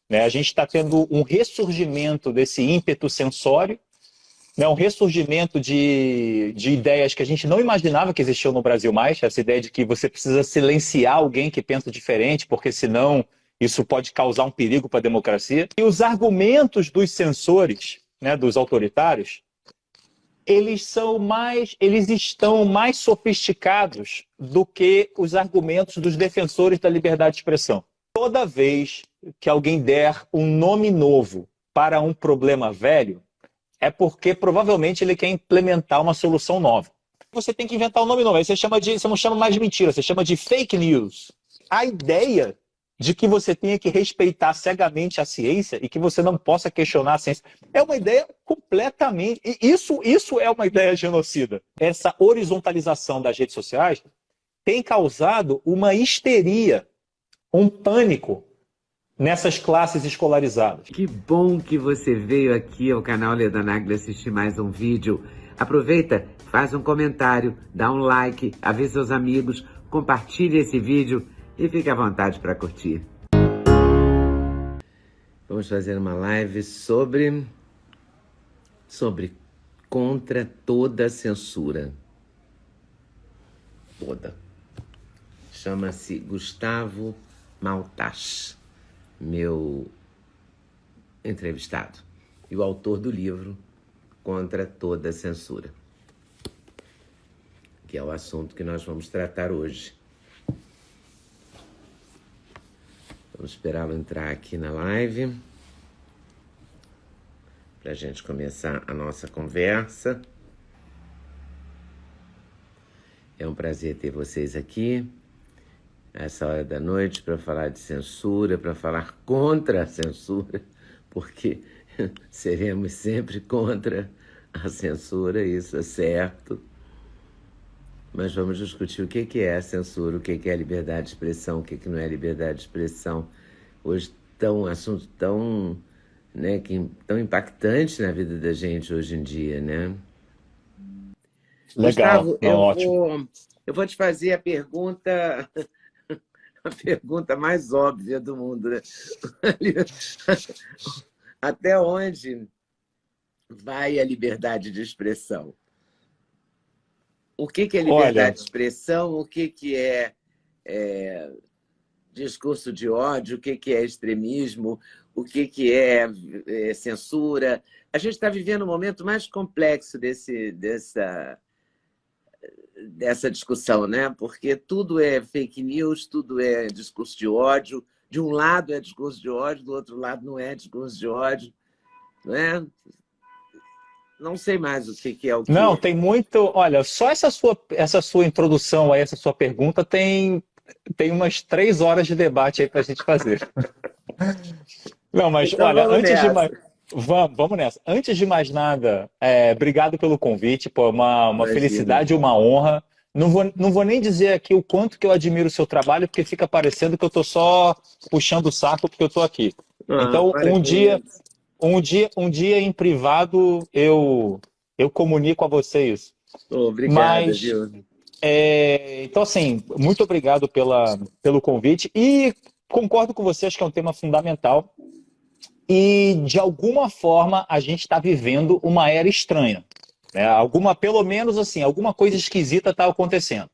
né? A gente está tendo um ressurgimento desse ímpeto sensório, né? Um ressurgimento de ideias que a gente não imaginava que existiam no Brasil mais, essa ideia de que você precisa silenciar alguém que pensa diferente, porque senão isso pode causar um perigo para a democracia. E os argumentos dos censores, né, dos autoritários, eles estão mais sofisticados do que os argumentos dos defensores da liberdade de expressão. Toda vez que alguém der um nome novo para um problema velho, é porque provavelmente ele quer implementar uma solução nova. Você tem que inventar um nome novo. Aí você não chama mais de mentira, você chama de fake news. A ideia de que você tenha que respeitar cegamente a ciência e que você não possa questionar a ciência é uma ideia completamente... Isso é uma ideia genocida. Essa horizontalização das redes sociais tem causado uma histeria, um pânico nessas classes escolarizadas. Que bom que você veio aqui ao canal Leda Nagli assistir mais um vídeo. Aproveita, faz um comentário, dá um like, avisa seus amigos, compartilhe esse vídeo e fique à vontade para curtir. Vamos fazer uma live sobre contra toda censura. Toda. Chama-se Gustavo Maltach, meu entrevistado, e o autor do livro Contra Toda Censura, que é o assunto que nós vamos tratar hoje. Vamos esperá-lo entrar aqui na live para a gente começar a nossa conversa. É um prazer ter vocês aqui essa hora da noite para falar de censura, para falar contra a censura, porque seremos sempre contra a censura, isso é certo. Mas vamos discutir o que é a censura, o que é a liberdade de expressão, o que não é liberdade de expressão. Hoje um assunto tão impactante na vida da gente hoje em dia, né? Legal, Gustavo, ótimo. eu vou te fazer a pergunta mais óbvia do mundo, né? Até onde vai a liberdade de expressão? O que é liberdade de expressão? O que é discurso de ódio? O que é extremismo? O que é censura? A gente está vivendo um momento mais complexo dessa discussão, né? Porque tudo é fake news, tudo é discurso de ódio. De um lado é discurso de ódio, do outro lado não é discurso de ódio, não é? Não sei mais o que é o que. Não, tem muito... Olha, só essa sua introdução a essa sua pergunta tem umas 3 horas de debate aí para a gente fazer. Não, mas então, olha, vamos nessa. Antes de mais nada, obrigado pelo convite, pô, uma felicidade e uma honra. Não vou nem dizer aqui o quanto que eu admiro o seu trabalho, porque fica parecendo que eu estou só puxando o saco porque eu estou aqui. Então, um dia em privado eu comunico a você isso. Obrigado, viu? Então, assim, muito obrigado pelo convite e concordo com você, acho que é um tema fundamental e, de alguma forma, a gente está vivendo uma era estranha, né? Pelo menos, assim, alguma coisa esquisita está acontecendo,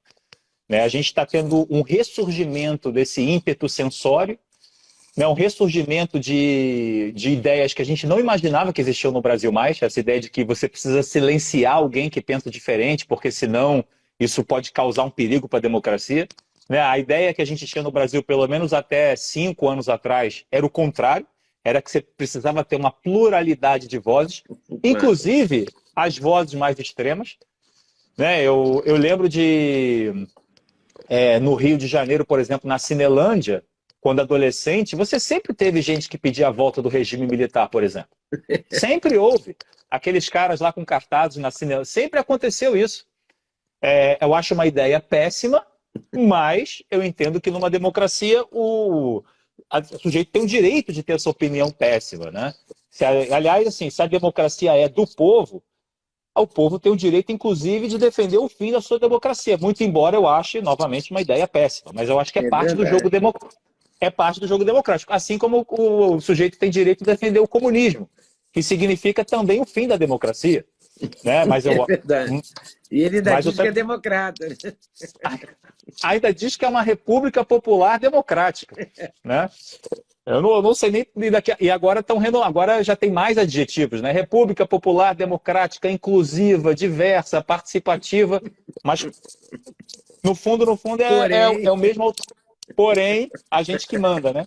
né? A gente está tendo um ressurgimento desse ímpeto sensório, né, um ressurgimento de ideias que a gente não imaginava que existiam no Brasil mais, essa ideia de que você precisa silenciar alguém que pensa diferente, porque senão isso pode causar um perigo para a democracia. Né? A ideia que a gente tinha no Brasil, pelo menos até 5 anos atrás, era o contrário, era que você precisava ter uma pluralidade de vozes, inclusive as vozes mais extremas. Né? Eu lembro no Rio de Janeiro, por exemplo, na Cinelândia, quando adolescente, você sempre teve gente que pedia a volta do regime militar, por exemplo. Sempre houve. Aqueles caras lá com cartazes na Cinelândia. Sempre aconteceu isso. Eu acho uma ideia péssima, mas eu entendo que numa democracia o sujeito tem o direito de ter essa opinião péssima. Né? Aliás, assim, se a democracia é do povo, o povo tem o direito, inclusive, de defender o fim da sua democracia. Muito embora eu ache, novamente, uma ideia péssima. Mas eu acho que é parte do jogo democrático. é parte do jogo democrático. Assim como o sujeito tem direito de defender o comunismo, que significa também o fim da democracia. Né? É verdade. E ele ainda mas diz que é democrata. ainda diz que é uma república popular democrática. Né? Eu não sei nem daqui. E agora agora já tem mais adjetivos, né? República popular democrática, inclusiva, diversa, participativa, mas no fundo Porém, é o mesmo. Porém, a gente que manda, né?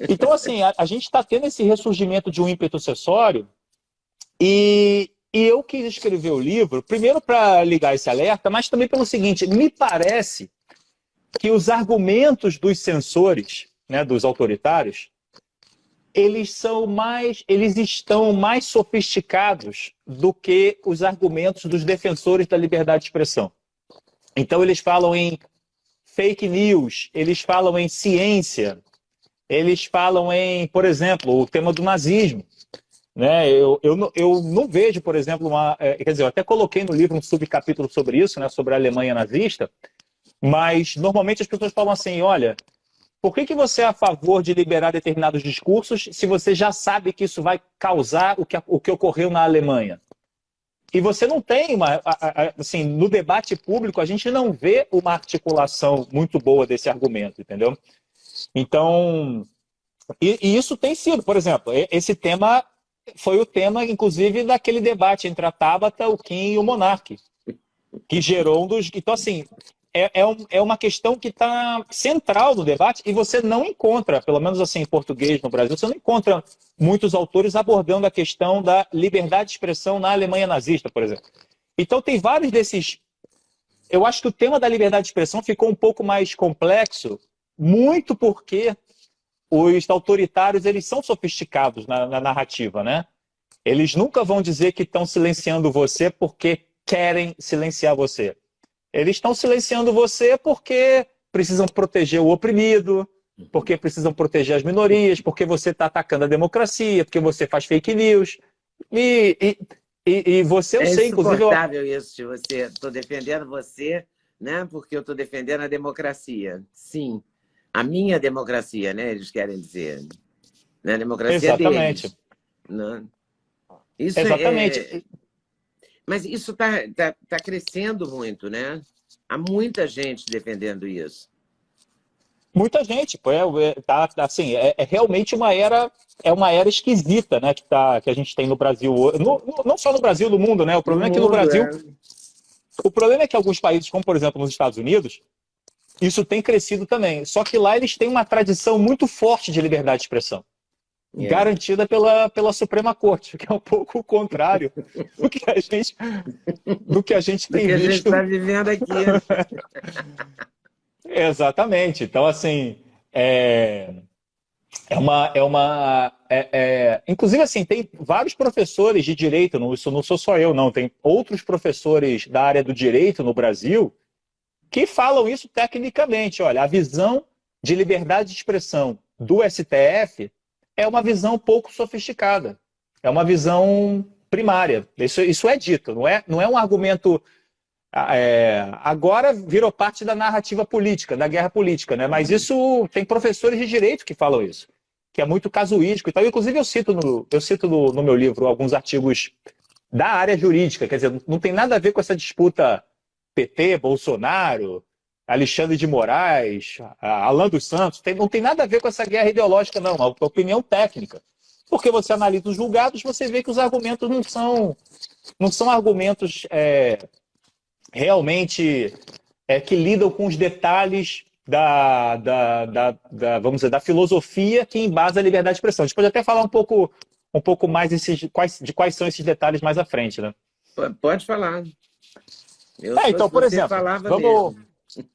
Então, assim, a gente está tendo esse ressurgimento de um ímpeto acessório e eu quis escrever o livro, primeiro para ligar esse alerta, mas também pelo seguinte, me parece que os argumentos dos censores, né, dos autoritários, eles estão mais sofisticados do que os argumentos dos defensores da liberdade de expressão. Então, eles falam em fake news, eles falam em ciência, eles falam em, por exemplo, o tema do nazismo. Né? Eu não vejo, por exemplo, quer dizer, eu até coloquei no livro um subcapítulo sobre isso, né, sobre a Alemanha nazista, mas normalmente as pessoas falam assim, olha, por que você é a favor de liberar determinados discursos se você já sabe que isso vai causar o que ocorreu na Alemanha? E você não tem assim, no debate público, a gente não vê uma articulação muito boa desse argumento, entendeu? Então, e isso tem sido, por exemplo, esse tema foi o tema, inclusive, daquele debate entre a Tabata, o Kim e o Monark, que gerou um dos... Então, assim, é uma questão que está central no debate e você não encontra, pelo menos assim em português no Brasil, você não encontra muitos autores abordando a questão da liberdade de expressão na Alemanha nazista, por exemplo. Então tem vários desses... Eu acho que o tema da liberdade de expressão ficou um pouco mais complexo, muito porque os autoritários eles são sofisticados na narrativa, né? Eles nunca vão dizer que estão silenciando você porque querem silenciar você. Eles estão silenciando você porque precisam proteger o oprimido, porque precisam proteger as minorias, porque você está atacando a democracia, porque você faz fake news. E você, eu sei, inclusive... É insuportável isso de você. Estou defendendo você, né? Porque eu estou defendendo a democracia. Sim, a minha democracia, né? Eles querem dizer. Né? A democracia Exatamente. deles. Né? Isso Exatamente. Mas isso tá crescendo muito, né? Há muita gente defendendo isso. Muita gente, pô, assim, é realmente uma era esquisita, né, que a gente tem no Brasil, não só no Brasil, no mundo, né? O problema é que no Brasil, o problema é que alguns países, como por exemplo nos Estados Unidos, isso tem crescido também. Só que lá eles têm uma tradição muito forte de liberdade de expressão, garantida pela Suprema Corte, que é um pouco o contrário do que a gente tem visto. Do que a gente está vivendo aqui. Exatamente. Então, assim, inclusive, assim, tem vários professores de direito, isso não sou só eu, não, tem outros professores da área do direito no Brasil que falam isso tecnicamente. Olha, a visão de liberdade de expressão do STF é uma visão pouco sofisticada, é uma visão primária. Isso é dito, não é um argumento... agora virou parte da narrativa política, da guerra política, né? Mas isso tem professores de direito que falam isso, que é muito casuístico e tal. Inclusive eu cito no meu livro alguns artigos da área jurídica, quer dizer, não tem nada a ver com essa disputa PT, Bolsonaro, Alexandre de Moraes, Alan dos Santos, não tem nada a ver com essa guerra ideológica, não, é uma opinião técnica. Porque você analisa os julgados, você vê que os argumentos não são argumentos... realmente que lidam com os detalhes vamos dizer, da filosofia que embasa a liberdade de expressão. A gente pode até falar um pouco mais de quais são esses detalhes mais à frente, né? Pode falar. Então, por exemplo, vamos...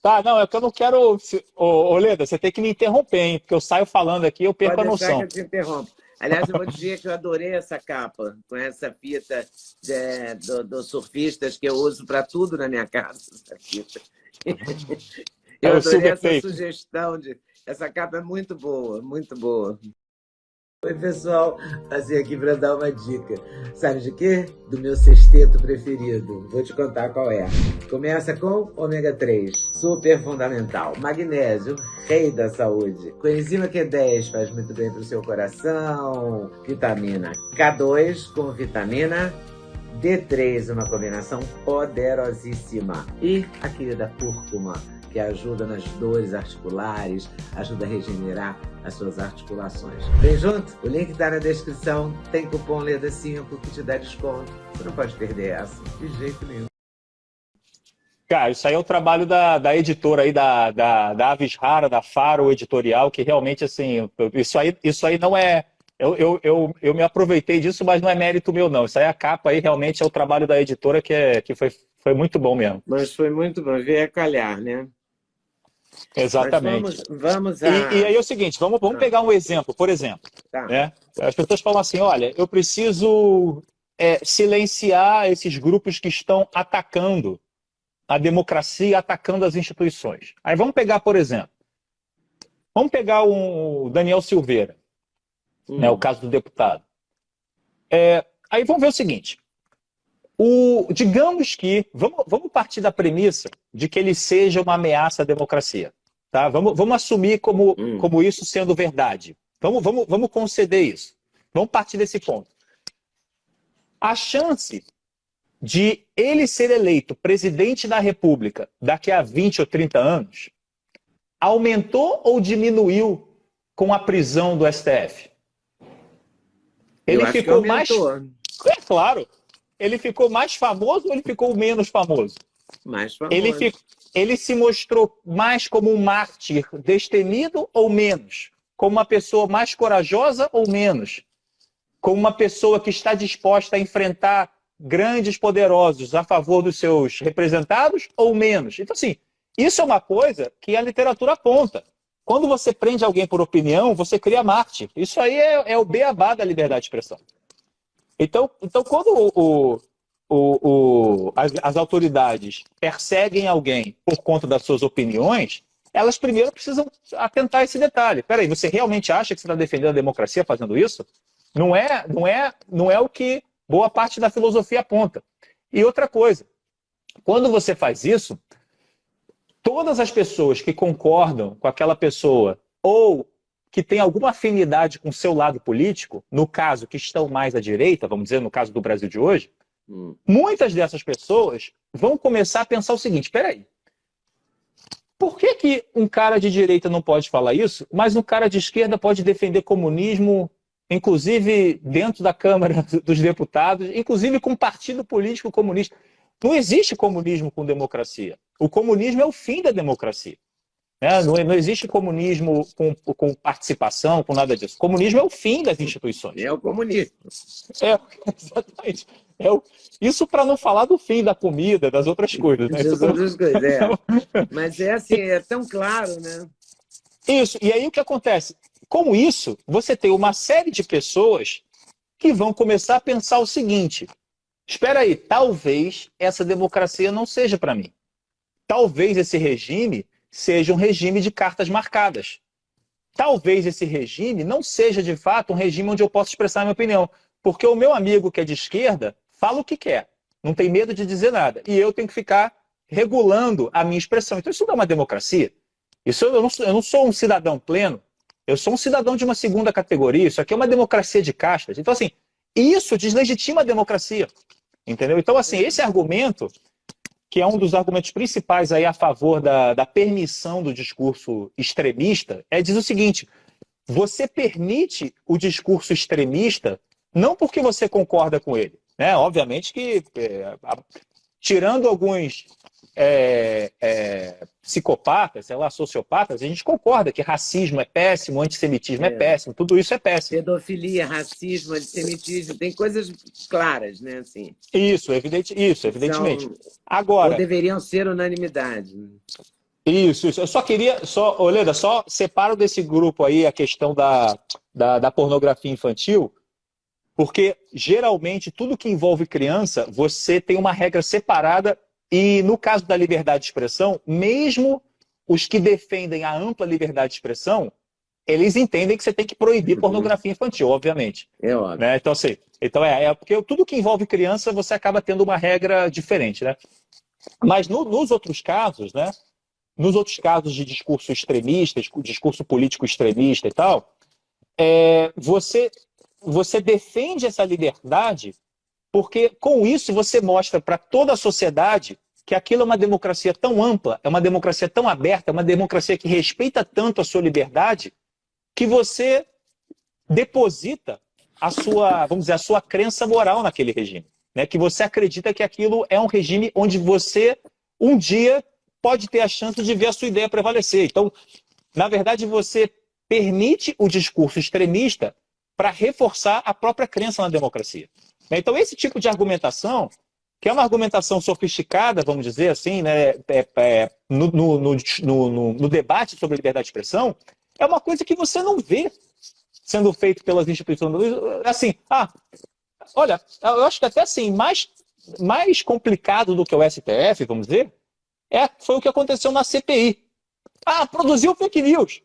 Tá, não, é que eu não quero... Ô, Leda, você tem que me interromper, hein? Porque eu saio falando aqui e eu perco a noção. Pode deixar que eu te interrompo. Aliás, eu vou dizer que eu adorei essa capa, com essa fita dos surfistas que eu uso para tudo na minha casa. Essa fita. Eu adorei essa sugestão. Essa capa é muito boa, muito boa. Oi, pessoal, passei aqui para dar uma dica. Sabe de quê? Do meu sexteto preferido. Vou te contar qual é. Começa com ômega 3, super fundamental. Magnésio, rei da saúde. Coenzima Q10 faz muito bem para o seu coração. Vitamina K2 com vitamina D3, uma combinação poderosíssima. E a querida cúrcuma, que ajuda nas dores articulares, ajuda a regenerar as suas articulações. Vem junto? O link está na descrição. Tem cupom LEDA5 que te dá desconto. Você não pode perder essa, de jeito nenhum. Cara, isso aí é o trabalho da editora aí, da Avis Rara, da Faro Editorial, que realmente, assim, isso aí não é... Eu me aproveitei disso, mas não é mérito meu, não. Isso aí, a capa aí, realmente é o trabalho da editora que foi muito bom mesmo. Mas foi muito bom, veio a calhar, né? Exatamente. Vamos e aí é o seguinte, vamos pegar um exemplo, por exemplo. Tá. Né? As pessoas falam assim, olha, eu preciso silenciar esses grupos que estão atacando a democracia, atacando as instituições. Aí vamos pegar, por exemplo, o Daniel Silveira, né, o caso do deputado. Aí vamos ver o seguinte, digamos que, vamos partir da premissa de que ele seja uma ameaça à democracia. Tá? Vamos assumir como isso sendo verdade. Vamos conceder isso. Vamos partir desse ponto. A chance de ele ser eleito presidente da República daqui a 20 ou 30 anos aumentou ou diminuiu com a prisão do STF? Ele ficou mais... É claro. Ele ficou mais famoso ou ele ficou menos famoso? Mais famoso. Ele se mostrou mais como um mártir destemido ou menos? Como uma pessoa mais corajosa ou menos? Como uma pessoa que está disposta a enfrentar grandes poderosos a favor dos seus representados ou menos? Então, assim, isso é uma coisa que a literatura aponta. Quando você prende alguém por opinião, você cria mártir. Isso aí é o beabá da liberdade de expressão. Então quando as autoridades perseguem alguém por conta das suas opiniões, elas primeiro precisam atentar a esse detalhe. Peraí, você realmente acha que você está defendendo a democracia fazendo isso? Não é o que boa parte da filosofia aponta. E outra coisa, quando você faz isso, todas as pessoas que concordam com aquela pessoa ou que têm alguma afinidade com o seu lado político, no caso que estão mais à direita, vamos dizer, no caso do Brasil de hoje, muitas dessas pessoas vão começar a pensar o seguinte, peraí, por que um cara de direita não pode falar isso, mas um cara de esquerda pode defender comunismo, inclusive dentro da Câmara dos Deputados, inclusive com um partido político comunista? Não existe comunismo com democracia. O comunismo é o fim da democracia. Não existe comunismo com participação, com nada disso. O comunismo é o fim das instituições. É o comunismo. Exatamente. Isso para não falar do fim da comida, das outras coisas. Né? Das outras coisas, Mas é assim, é tão claro, né? Isso. E aí o que acontece? Com isso, você tem uma série de pessoas que vão começar a pensar o seguinte, espera aí, talvez essa democracia não seja para mim. Talvez esse regime seja um regime de cartas marcadas. Talvez esse regime não seja, de fato, um regime onde eu posso expressar a minha opinião. Porque o meu amigo que é de esquerda fala o que quer, não tem medo de dizer nada. E eu tenho que ficar regulando a minha expressão. Então isso não é uma democracia. Eu não sou um cidadão pleno, eu sou um cidadão de uma segunda categoria. Isso aqui é uma democracia de castas. Então, assim, isso deslegitima a democracia. Entendeu? Então, assim, esse argumento, que é um dos argumentos principais aí a favor da permissão do discurso extremista, diz o seguinte, você permite o discurso extremista não porque você concorda com ele. Né? Obviamente que, tirando alguns psicopatas, sei lá, sociopatas, a gente concorda que racismo é péssimo, antissemitismo é péssimo, tudo isso é péssimo. Pedofilia, racismo, antissemitismo, tem coisas claras, né? Assim. Isso, evidentemente. Agora, ou deveriam ser unanimidade. Isso. Eu só queria, Oleda, só separo desse grupo aí a questão da pornografia infantil, porque geralmente tudo que envolve criança, você tem uma regra separada. E no caso da liberdade de expressão, mesmo os que defendem a ampla liberdade de expressão, eles entendem que você tem que proibir pornografia infantil, obviamente. É óbvio. Né? Então, assim, porque tudo que envolve criança, você acaba tendo uma regra diferente, né? Mas nos outros casos, né? Nos outros casos de discurso extremista, discurso político extremista e tal, você defende essa liberdade porque, com isso, você mostra para toda a sociedade que aquilo é uma democracia tão ampla, é uma democracia tão aberta, é uma democracia que respeita tanto a sua liberdade, que você deposita a sua, vamos dizer, a sua crença moral naquele regime. Né? Que você acredita que aquilo é um regime onde você, um dia, pode ter a chance de ver a sua ideia prevalecer. Então, na verdade, você permite o discurso extremista para reforçar a própria crença na democracia. Então, esse tipo de argumentação, que é uma argumentação sofisticada, vamos dizer assim, né, no debate sobre a liberdade de expressão, é uma coisa que você não vê sendo feito pelas instituições. Assim, olha, eu acho que até assim, mais complicado do que o STF, vamos dizer, foi o que aconteceu na CPI. Produziu fake news.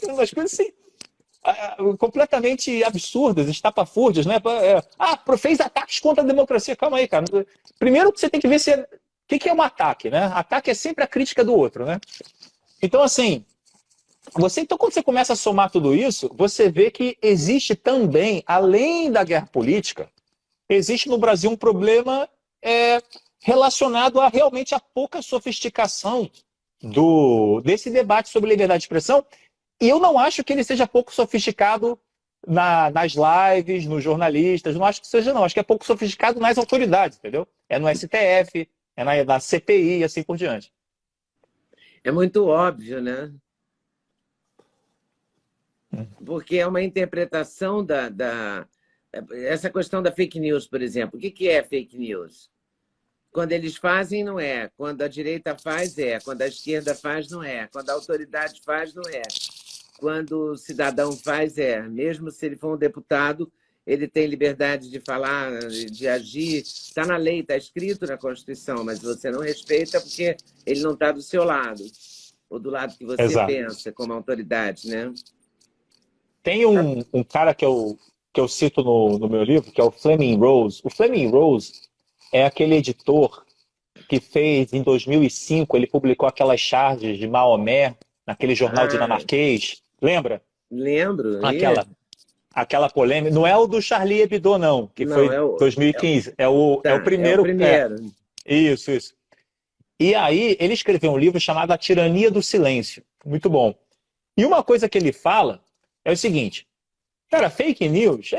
Umas coisas assim, completamente absurdas, estapafúrdias, né? Fez ataques contra a democracia. Calma aí, cara. Primeiro que você tem que ver o que é um ataque, né? Ataque é sempre a crítica do outro, né? Então, assim, então, quando você começa a somar tudo isso, você vê que existe também, além da guerra política, existe no Brasil um problema relacionado realmente à pouca sofisticação desse debate sobre liberdade de expressão. E eu não acho que ele seja pouco sofisticado nas lives, nos jornalistas, não acho que seja, não. Acho que é pouco sofisticado nas autoridades, entendeu? É no STF, é na CPI e assim por diante. É muito óbvio, né? Porque é uma interpretação essa questão da fake news, por exemplo. O que é fake news? Quando eles fazem, não é. Quando a direita faz, é. Quando a esquerda faz, não é. Quando a autoridade faz, não é. Quando o cidadão faz, é. Mesmo se ele for um deputado, ele tem liberdade de falar, de agir. Está na lei, está escrito na Constituição, mas você não respeita porque ele não está do seu lado. Ou do lado que você Exato. pensa, como autoridade, né? Tem um cara que eu cito no meu livro, que é o Fleming Rose. O Fleming Rose é aquele editor que fez, em 2005, ele publicou aquelas charges de Maomé, naquele jornal dinamarquês. Lembra? Lembro. Aquela polêmica. Não é o do Charlie Hebdo, não, que não, foi 2015. É o primeiro. É o primeiro. Isso. E aí, ele escreveu um livro chamado A Tirania do Silêncio. Muito bom. E uma coisa que ele fala é o seguinte: cara, fake news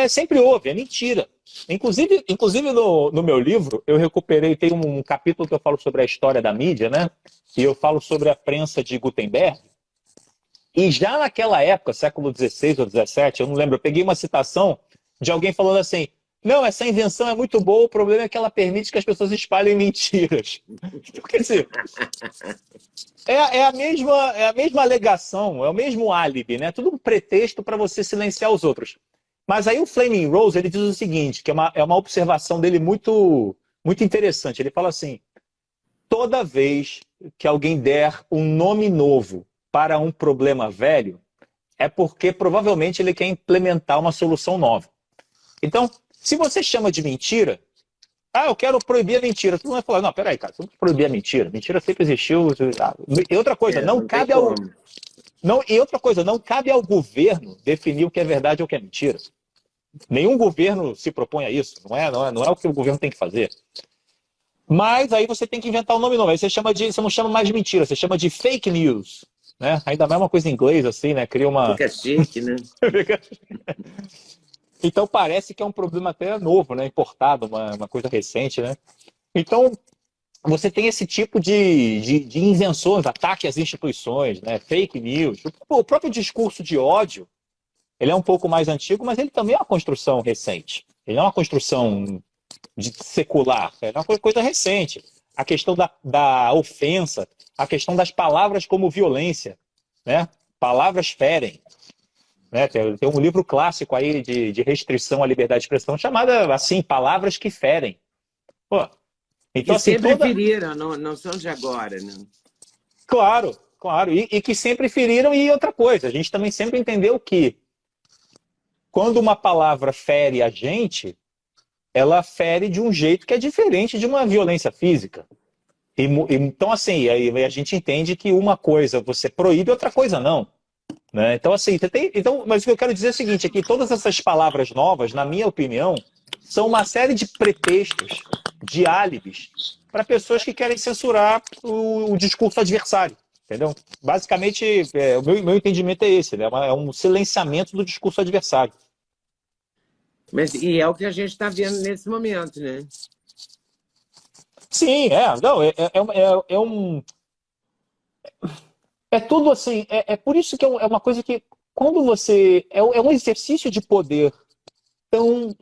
sempre houve, é mentira. Inclusive no meu livro, eu recuperei, tem um capítulo que eu falo sobre a história da mídia, né? E eu falo sobre a prensa de Gutenberg. E já naquela época, século XVI ou XVII, eu não lembro, eu peguei uma citação de alguém falando assim: não, essa invenção é muito boa, o problema é que ela permite que as pessoas espalhem mentiras. Quer dizer, é a mesma alegação, é o mesmo álibi, né? Tudo um pretexto para você silenciar os outros. Mas aí o Fleming Rose, ele diz o seguinte, que é uma observação dele muito, muito interessante. Ele fala assim: toda vez que alguém der um nome novo para um problema velho, é porque provavelmente ele quer implementar uma solução nova. Então, se você chama de mentira, eu quero proibir a mentira. Tu não vai falar: não, peraí, cara, você não proibir a mentira. Mentira sempre existiu. E outra coisa, não cabe ao governo definir o que é verdade ou o que é mentira. Nenhum governo se propõe a isso. Não é o que o governo tem que fazer. Mas aí você tem que inventar um nome novo. Aí você não chama mais de mentira, você chama de fake news. Né? Ainda mais uma coisa em inglês, assim, né? Cria uma... Fica chique, né? Então parece que é um problema até novo, né? Importado, uma coisa recente, né? Então, você tem esse tipo de invenções, ataque às instituições, né? Fake news. O próprio discurso de ódio, ele é um pouco mais antigo, mas ele também é uma construção recente. Ele é uma construção secular, é uma coisa recente. A questão da ofensa, a questão das palavras como violência, né? Palavras ferem. Né? Tem um livro clássico aí de restrição à liberdade de expressão chamado assim, Palavras que Ferem. Pô, então, que assim, sempre feriram, não são de agora, né? Claro. claro. E que sempre feriram. E outra coisa, a gente também sempre entendeu que quando uma palavra fere a gente, ela fere de um jeito que é diferente de uma violência física. Então, assim, aí a gente entende que uma coisa você proíbe, outra coisa não. Né? Então, assim, mas o que eu quero dizer é o seguinte, é que todas essas palavras novas, na minha opinião, são uma série de pretextos, de álibis, para pessoas que querem censurar o discurso adversário. Entendeu? Basicamente, o meu entendimento é esse, né? É um silenciamento do discurso adversário. E é o que a gente está vendo nesse momento, né? Sim, não, é tudo assim, por isso que é uma coisa que, quando você, é um exercício de poder tão,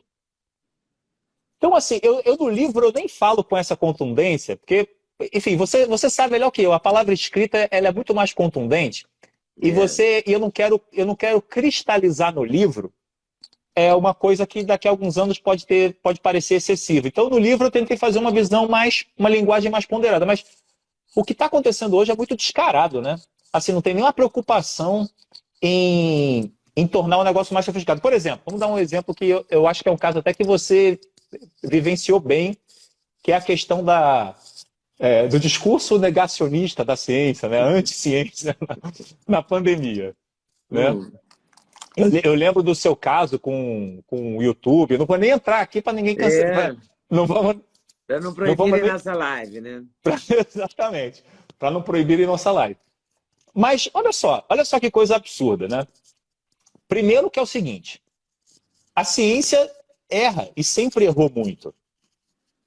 então assim, eu no livro eu nem falo com essa contundência, porque, enfim, você sabe melhor que eu, a palavra escrita ela é muito mais contundente, e eu não quero cristalizar no livro uma coisa que daqui a alguns anos pode parecer excessiva. Então, no livro eu tentei fazer uma linguagem mais ponderada, mas o que está acontecendo hoje é muito descarado, né? Assim, não tem nenhuma preocupação em tornar o negócio mais sofisticado. Por exemplo, vamos dar um exemplo que eu acho que é um caso até que você vivenciou bem, que é a questão do discurso negacionista da ciência, né? Anti-ciência na pandemia, né? Eu lembro do seu caso com o YouTube. Não vou nem entrar aqui para ninguém cancelar. Não vamos. Para não proibirem nossa live, né? Exatamente. Para não proibirem nossa live. Mas olha só que coisa absurda, né? Primeiro que é o seguinte: a ciência erra e sempre errou muito.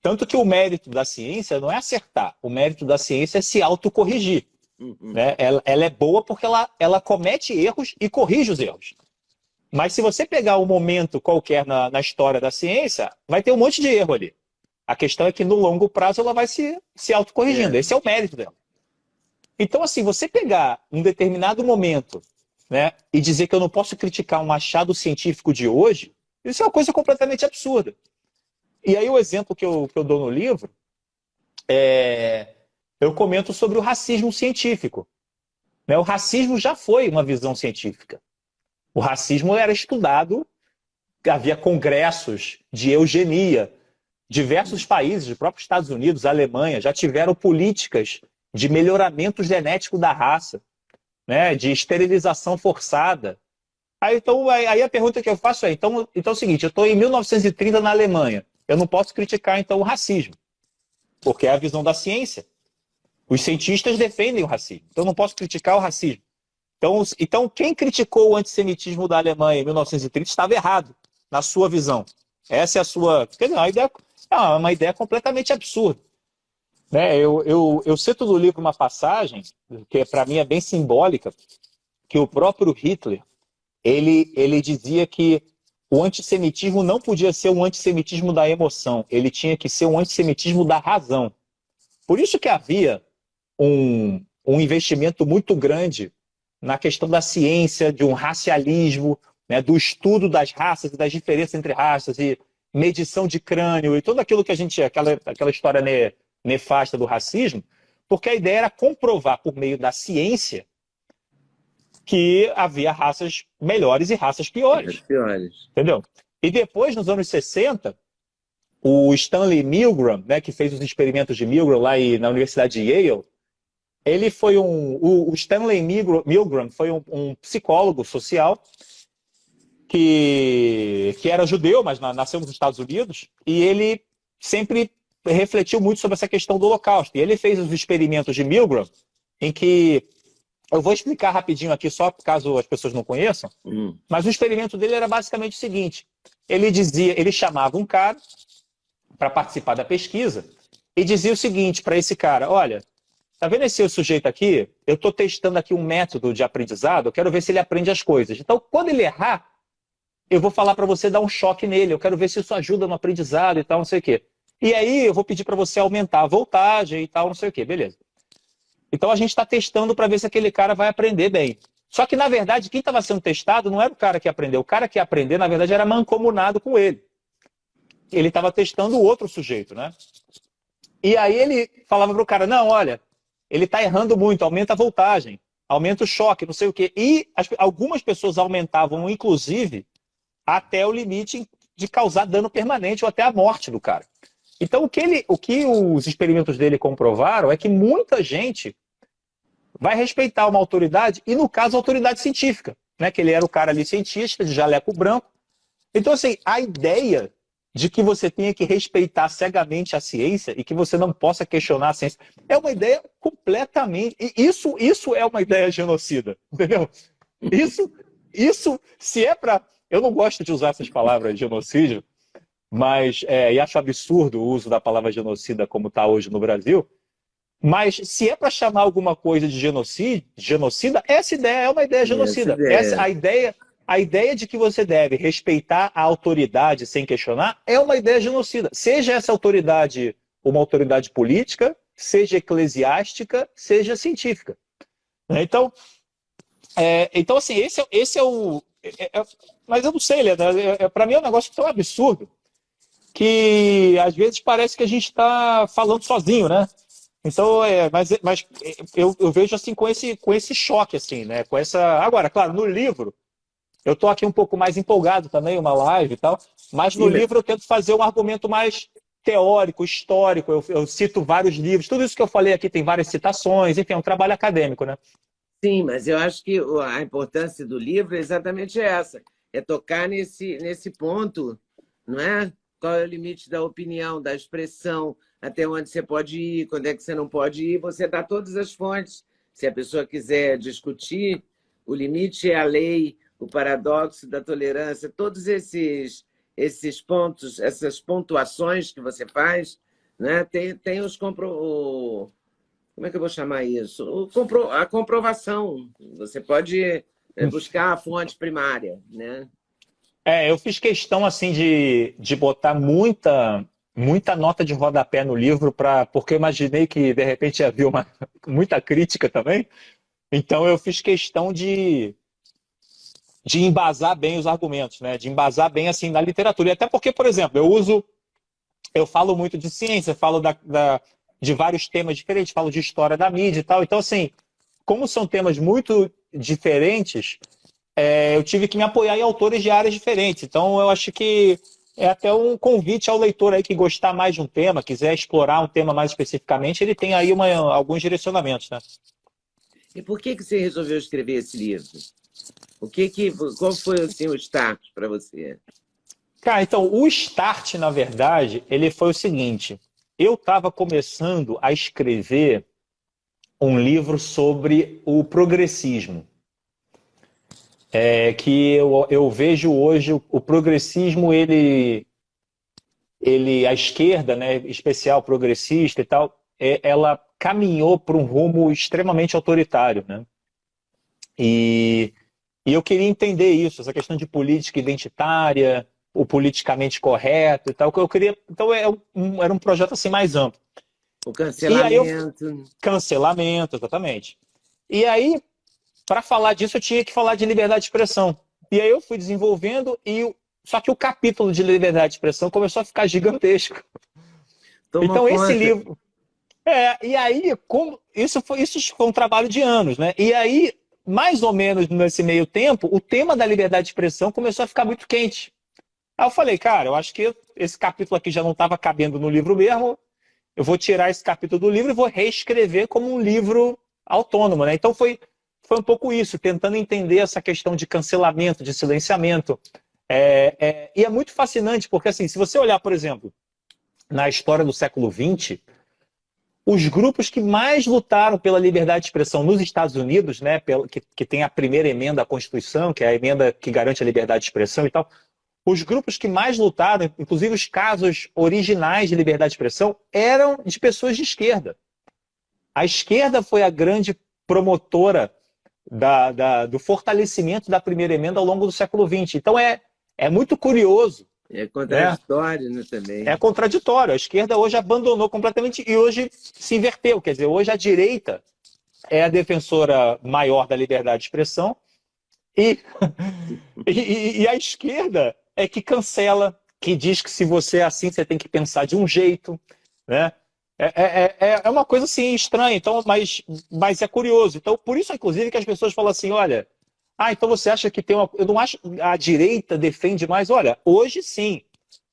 Tanto que o mérito da ciência não é acertar. O mérito da ciência é se autocorrigir. Né? Ela é boa porque ela comete erros e corrige os erros. Mas se você pegar um momento qualquer na história da ciência, vai ter um monte de erro ali. A questão é que no longo prazo ela vai se autocorrigindo. Esse é o mérito dela. Então, assim, você pegar um determinado momento, né, e dizer que eu não posso criticar um achado científico de hoje, isso é uma coisa completamente absurda. E aí o exemplo que eu dou no livro eu comento sobre o racismo científico. Né? O racismo já foi uma visão científica. O racismo era estudado, havia congressos de eugenia. Diversos países, os próprios Estados Unidos, a Alemanha, já tiveram políticas de melhoramento genético da raça, né? De esterilização forçada. Aí a pergunta que eu faço é, então é o seguinte, eu estou em 1930 na Alemanha, eu não posso criticar então o racismo, porque é a visão da ciência. Os cientistas defendem o racismo, então eu não posso criticar o racismo. Então, quem criticou o antissemitismo da Alemanha em 1930 estava errado, na sua visão. Essa é a sua... É uma ideia completamente absurda. Né? Eu cito no livro uma passagem, que para mim é bem simbólica, que o próprio Hitler, ele dizia que o antissemitismo não podia ser um antissemitismo da emoção, ele tinha que ser um antissemitismo da razão. Por isso que havia um investimento muito grande na questão da ciência, de um racialismo, né, do estudo das raças e das diferenças entre raças, e medição de crânio, e tudo aquilo que aquela história nefasta do racismo, porque a ideia era comprovar por meio da ciência que havia raças melhores e raças piores. Entendeu? E depois, nos anos 60, o Stanley Milgram, né, que fez os experimentos de Milgram lá na Universidade de Yale, ele foi o Stanley Milgram foi um psicólogo social que era judeu, mas nasceu nos Estados Unidos, e ele sempre refletiu muito sobre essa questão do Holocausto. E ele fez os experimentos de Milgram, em que... Eu vou explicar rapidinho aqui, só caso as pessoas não conheçam, mas o experimento dele era basicamente o seguinte: ele chamava um cara para participar da pesquisa e dizia o seguinte para esse cara: olha, tá vendo esse sujeito aqui? Eu estou testando aqui um método de aprendizado, eu quero ver se ele aprende as coisas. Então, quando ele errar, eu vou falar para você dar um choque nele, eu quero ver se isso ajuda no aprendizado e tal, não sei o quê. E aí eu vou pedir para você aumentar a voltagem e tal, não sei o quê, beleza. Então a gente está testando para ver se aquele cara vai aprender bem. Só que, na verdade, quem estava sendo testado não era o cara que aprendeu. O cara que ia aprender, na verdade, era mancomunado com ele. Ele estava testando o outro sujeito, né? E aí ele falava para o cara: não, olha, ele está errando muito, aumenta a voltagem, aumenta o choque, não sei o quê. E algumas pessoas aumentavam, inclusive, até o limite de causar dano permanente ou até a morte do cara. Então, o que os experimentos dele comprovaram é que muita gente vai respeitar uma autoridade, e no caso, a autoridade científica, né? Que ele era o cara ali cientista, de jaleco branco. Então, assim, a ideia de que você tenha que respeitar cegamente a ciência e que você não possa questionar a ciência é uma ideia completamente... Isso é uma ideia genocida, entendeu? Isso se é para... Eu não gosto de usar essas palavras genocídio, mas e acho absurdo o uso da palavra genocida como está hoje no Brasil, mas se é para chamar alguma coisa de genocida, essa ideia é uma ideia genocida. A ideia de que você deve respeitar a autoridade sem questionar é uma ideia genocida. Seja essa autoridade uma autoridade política, seja eclesiástica, seja científica. Então, assim, esse é o... mas eu não sei, Leandro, para mim é um negócio tão absurdo que às vezes parece que a gente está falando sozinho, né? Então, mas eu vejo assim com esse choque, assim, né? Com essa... Agora, claro, no livro, eu estou aqui um pouco mais empolgado também, uma live e tal, mas no livro eu tento fazer um argumento mais teórico, histórico, eu cito vários livros, tudo isso que eu falei aqui tem várias citações, enfim, é um trabalho acadêmico, né? Sim, mas eu acho que a importância do livro é exatamente essa, é tocar nesse ponto, não é? Qual é o limite da opinião, da expressão, até onde você pode ir, quando é que você não pode ir, você dá todas as fontes. Se a pessoa quiser discutir, o limite é a lei, o paradoxo da tolerância, todos esses pontos, essas pontuações que você faz, né? Tem como é que eu vou chamar isso? A comprovação. Você pode buscar a fonte primária, né? Eu fiz questão assim de botar muita nota de rodapé no livro, porque eu imaginei que de repente havia muita crítica também. Então eu fiz questão de embasar bem os argumentos, né? De embasar bem assim na literatura. E até porque, por exemplo, eu falo muito de ciência, falo de vários temas diferentes, falo de história da mídia e tal. Então, assim, como são temas muito diferentes, eu tive que me apoiar em autores de áreas diferentes. Então, eu acho que é até um convite ao leitor aí que gostar mais de um tema, quiser explorar um tema mais especificamente, ele tem aí alguns direcionamentos, né? E por que você resolveu escrever esse livro? Qual foi assim, o start para você? Cara, então, o start, na verdade, ele foi o seguinte. Eu estava começando a escrever um livro sobre o progressismo. Que eu vejo hoje o progressismo, a esquerda, né, especial progressista e tal, ela caminhou para um rumo extremamente autoritário, né? E eu queria entender isso, essa questão de política identitária, o politicamente correto e tal, que eu queria. Então era um projeto assim mais amplo. O cancelamento. Cancelamento, exatamente. E aí, para falar disso, eu tinha que falar de liberdade de expressão. E aí eu fui desenvolvendo, só que o capítulo de liberdade de expressão começou a ficar gigantesco. Então esse livro... e aí, isso foi um trabalho de anos, né? E aí, mais ou menos nesse meio tempo, o tema da liberdade de expressão começou a ficar muito quente. Aí eu falei, cara, eu acho que esse capítulo aqui já não estava cabendo no livro mesmo, eu vou tirar esse capítulo do livro e vou reescrever como um livro autônomo, né? Então foi um pouco isso, tentando entender essa questão de cancelamento, de silenciamento. E é muito fascinante, porque assim, se você olhar, por exemplo, na história do século XX, os grupos que mais lutaram pela liberdade de expressão nos Estados Unidos, né, que tem a primeira emenda à Constituição, que é a emenda que garante a liberdade de expressão e tal, os grupos que mais lutaram, inclusive os casos originais de liberdade de expressão, eram de pessoas de esquerda. A esquerda foi a grande promotora do fortalecimento da primeira emenda ao longo do século XX. Então é muito curioso. É contraditório, né, também. É contraditório. A esquerda hoje abandonou completamente e hoje se inverteu. Quer dizer, hoje a direita é a defensora maior da liberdade de expressão e a esquerda é que cancela, que diz que se você é assim, você tem que pensar de um jeito, né? É uma coisa assim estranha, então, mas é curioso. Então, por isso, inclusive, que as pessoas falam assim: olha, então você acha que tem uma. Eu não acho que a direita defende mais. Olha, hoje sim.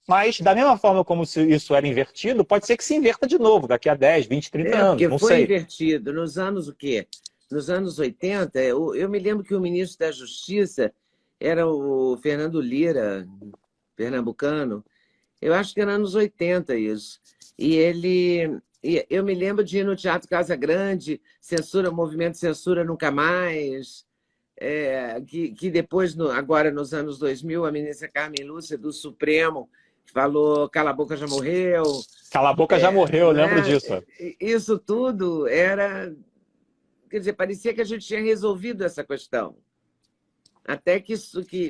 Mas, da mesma forma como se isso era invertido, pode ser que se inverta de novo, daqui a 10, 20, 30 anos, Porque não foi sei. invertido. Nos anos o quê? Nos anos 80, eu me lembro que o ministro da Justiça era o Fernando Lira, pernambucano. Eu acho que era anos 80 isso. Eu me lembro de ir no Teatro Casa Grande, censura, movimento Censura Nunca Mais, que depois, agora nos anos 2000, a ministra Carmen Lúcia, do Supremo, falou Cala a Boca Já Morreu. Cala a boca já morreu, eu lembro Né? disso. Isso tudo era... Quer dizer, parecia que a gente tinha resolvido essa questão. Até que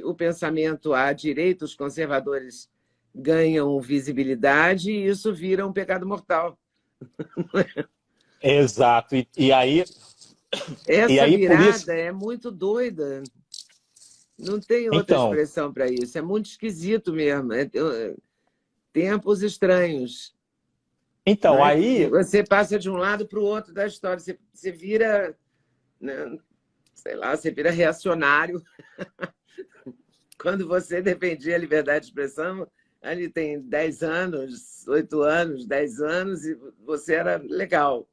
o pensamento à direita, os conservadores ganham visibilidade e isso vira um pecado mortal. Exato. E aí, Essa por isso. virada é muito doida. Não tem outra Então, expressão para isso. É muito esquisito mesmo. Tempos estranhos. Não então, é? aí. Você passa de um lado para o outro da história. Você vira, né, sei lá, você vira reacionário. Quando você defendia a liberdade de expressão, ali tem 10 anos, 8 anos, 10 anos, e você era legal.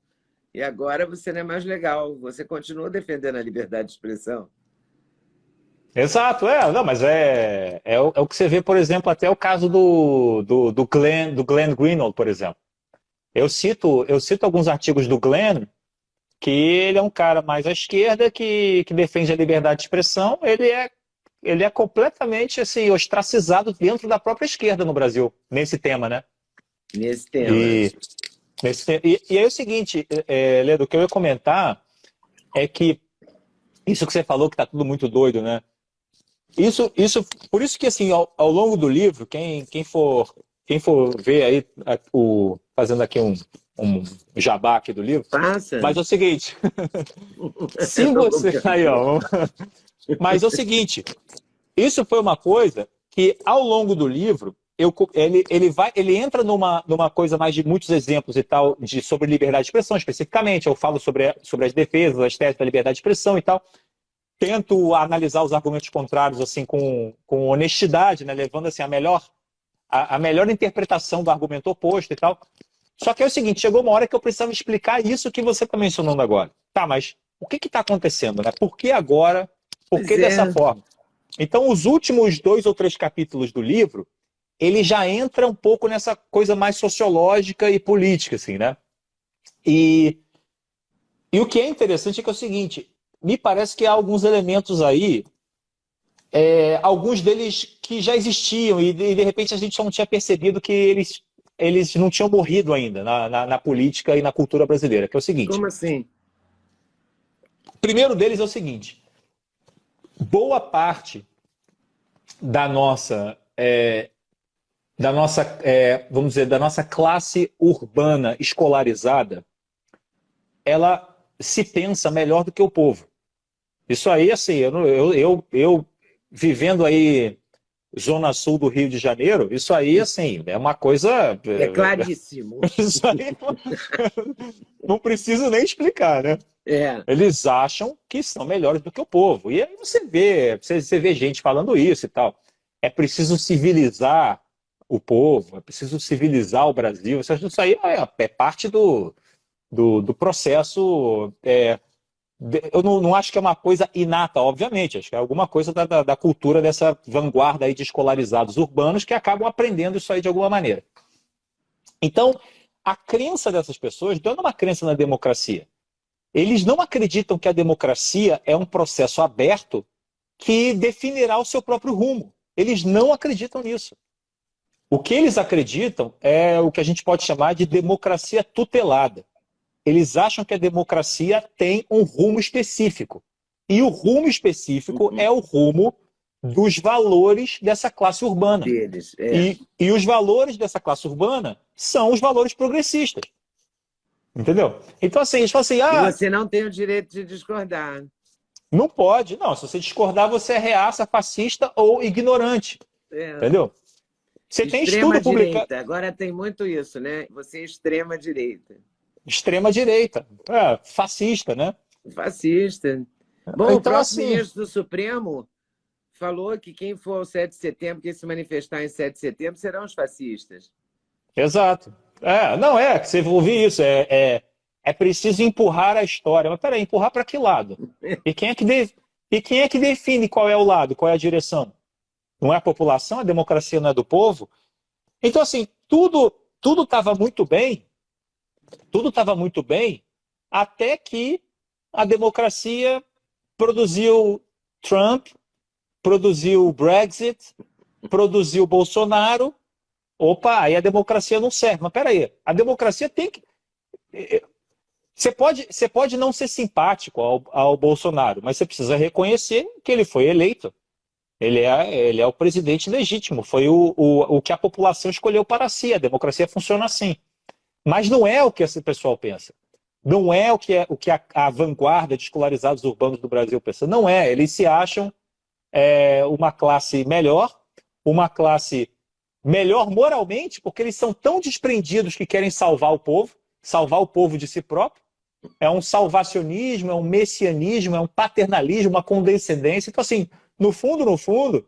E agora você não é mais legal. Você continua defendendo a liberdade de expressão. Exato, não, mas é o que você vê, por exemplo, até o caso do Glenn Greenwald, por exemplo. Eu cito alguns artigos do Glenn, que ele é um cara mais à esquerda, que defende a liberdade de expressão. Ele é completamente assim, ostracizado dentro da própria esquerda no Brasil, nesse tema, né? Nesse tema. E, e aí é o seguinte, Ledo, o que eu ia comentar é que isso que você falou que tá tudo muito doido, né? Por isso que assim, ao longo do livro, quem for ver aí, fazendo aqui um jabá aqui do livro, Passa. mas é o seguinte, se Eu tô você. brincando. Aí, ó. Mas é o seguinte, isso foi uma coisa que, ao longo do livro, ele entra numa coisa mais de muitos exemplos e tal, sobre liberdade de expressão, especificamente. Eu falo sobre as defesas, as teses da liberdade de expressão e tal. Tento analisar os argumentos contrários assim com honestidade, né, levando assim, a melhor interpretação do argumento oposto e tal. Só que é o seguinte, chegou uma hora que eu precisava explicar isso que você está mencionando agora. Tá, mas o que está acontecendo? Né? Por que agora? Por que Pois dessa é. forma? Então, os últimos 2 ou 3 capítulos do livro, ele já entra um pouco nessa coisa mais sociológica e política, assim, né? E o que é interessante é que é o seguinte, me parece que há alguns elementos aí, alguns deles que já existiam e de repente a gente só não tinha percebido que eles não tinham morrido ainda na política e na cultura brasileira, que é o seguinte. Como assim? O primeiro deles é o seguinte, boa parte da nossa, vamos dizer, da nossa classe urbana escolarizada, ela se pensa melhor do que o povo. Isso aí, assim, eu vivendo aí Zona Sul do Rio de Janeiro, isso aí, assim, é uma coisa... É claríssimo. Isso aí não preciso nem explicar, né? É. Eles acham que são melhores do que o povo. E aí você vê gente falando isso e tal. É preciso civilizar o povo, é preciso civilizar o Brasil. Isso aí é parte do processo. Eu não acho que é uma coisa inata, obviamente. Acho que é alguma coisa da cultura dessa vanguarda aí de escolarizados urbanos que acabam aprendendo isso aí de alguma maneira. Então, a crença dessas pessoas não é uma crença na democracia. Eles não acreditam que a democracia é um processo aberto que definirá o seu próprio rumo. Eles não acreditam nisso. O que eles acreditam é o que a gente pode chamar de democracia tutelada. Eles acham que a democracia tem um rumo específico. E o rumo específico é o rumo dos valores dessa classe urbana. Deles. E os valores dessa classe urbana são os valores progressistas. Entendeu? Então, assim, eles falam assim, E você não tem o direito de discordar. não pode. Não, se você discordar, você é reaça, fascista ou ignorante. Entendeu? Você tem Extrema estudo publicado. direita, agora tem muito isso, né? Você é extrema direita. Extrema-direita, fascista, né? Fascista. Bom, o Então, próprio assim, ministro do Supremo falou que quem for ao 7 de setembro, quem se manifestar em 7 de setembro, serão os fascistas. exato. Não é, que você ouvir isso, é preciso empurrar a história. Mas peraí, empurrar para que lado? E quem é que define qual é o lado, qual é a direção? Não é a população, a democracia não é do povo? Então, assim, tudo estava muito bem, até que a democracia produziu Trump, produziu o Brexit, produziu o Bolsonaro. Opa, aí a democracia não serve. Mas peraí, a democracia tem que. Você pode não ser simpático ao Bolsonaro, mas você precisa reconhecer que ele foi eleito. Ele é o presidente legítimo, foi o que a população escolheu para si. A democracia funciona assim. Mas não é o que esse pessoal pensa. Não é o que a vanguarda de escolarizados urbanos do Brasil pensa. Não é. Eles se acham uma classe melhor, uma classe melhor moralmente, porque eles são tão desprendidos que querem salvar o povo de si próprio. É um salvacionismo, é um messianismo, é um paternalismo, uma condescendência. Então, assim, no fundo,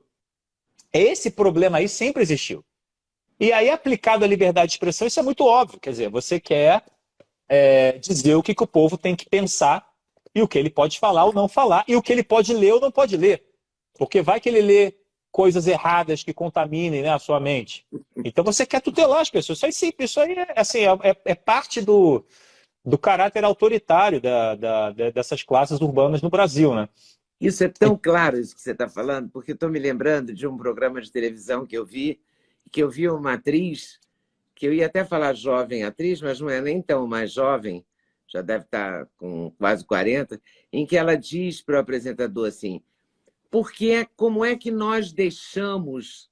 esse problema aí sempre existiu. E aí, aplicado à liberdade de expressão, isso é muito óbvio. Quer dizer, você quer dizer o que o povo tem que pensar e o que ele pode falar ou não falar e o que ele pode ler ou não pode ler. Porque vai que ele lê coisas erradas que contaminem, né, a sua mente. Então você quer tutelar as pessoas. Isso aí é parte do caráter autoritário dessas classes urbanas no Brasil, né? Isso é tão claro, isso que você está falando, porque estou me lembrando de um programa de televisão que eu vi uma atriz, que eu ia até falar jovem atriz, mas não é nem tão mais jovem, já deve estar com quase 40, em que ela diz para o apresentador assim: como é que nós deixamos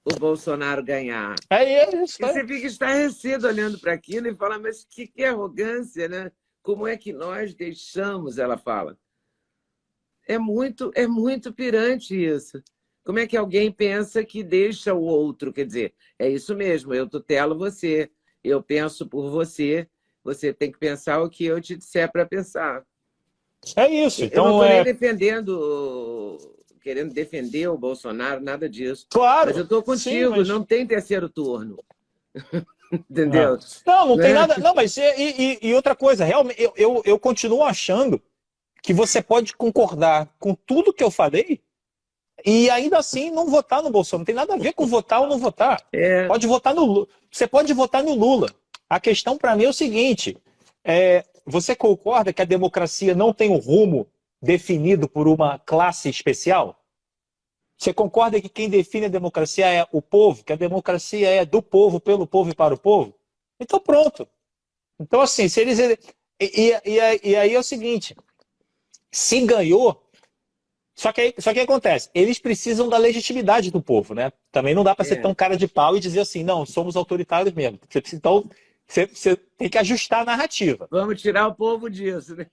o Bolsonaro ganhar? É isso. E você fica estarrecido olhando para aquilo e fala, mas que arrogância, né? Como é que nós deixamos, ela fala. É muito pirante isso. Como é que alguém pensa que deixa o outro? Quer dizer, é isso mesmo, eu tutelo você, eu penso por você, você tem que pensar o que eu te disser para pensar. É isso. Eu não Então, estou nem querendo defender o Bolsonaro, nada disso. Mas eu claro, estou sim, contigo, mas... não tem terceiro turno. Entendeu? Não tem Né? nada. Não, mas e outra coisa, realmente, eu continuo achando que você pode concordar com tudo que eu falei e ainda assim não votar no Bolsonaro. Não tem nada a ver com votar ou não votar. É, Você pode votar no Lula. A questão para mim é o seguinte: você concorda que a democracia não tem um rumo definido por uma classe especial? Você concorda que quem define a democracia é o povo, que a democracia é do povo, pelo povo e para o povo? Então pronto. Então assim, se eles... E aí é o seguinte, se ganhou... Só que acontece, eles precisam da legitimidade do povo, né? Também não dá para ser tão cara de pau e dizer assim, não, somos autoritários mesmo. Então, você tem que ajustar a narrativa. vamos tirar o povo disso, né?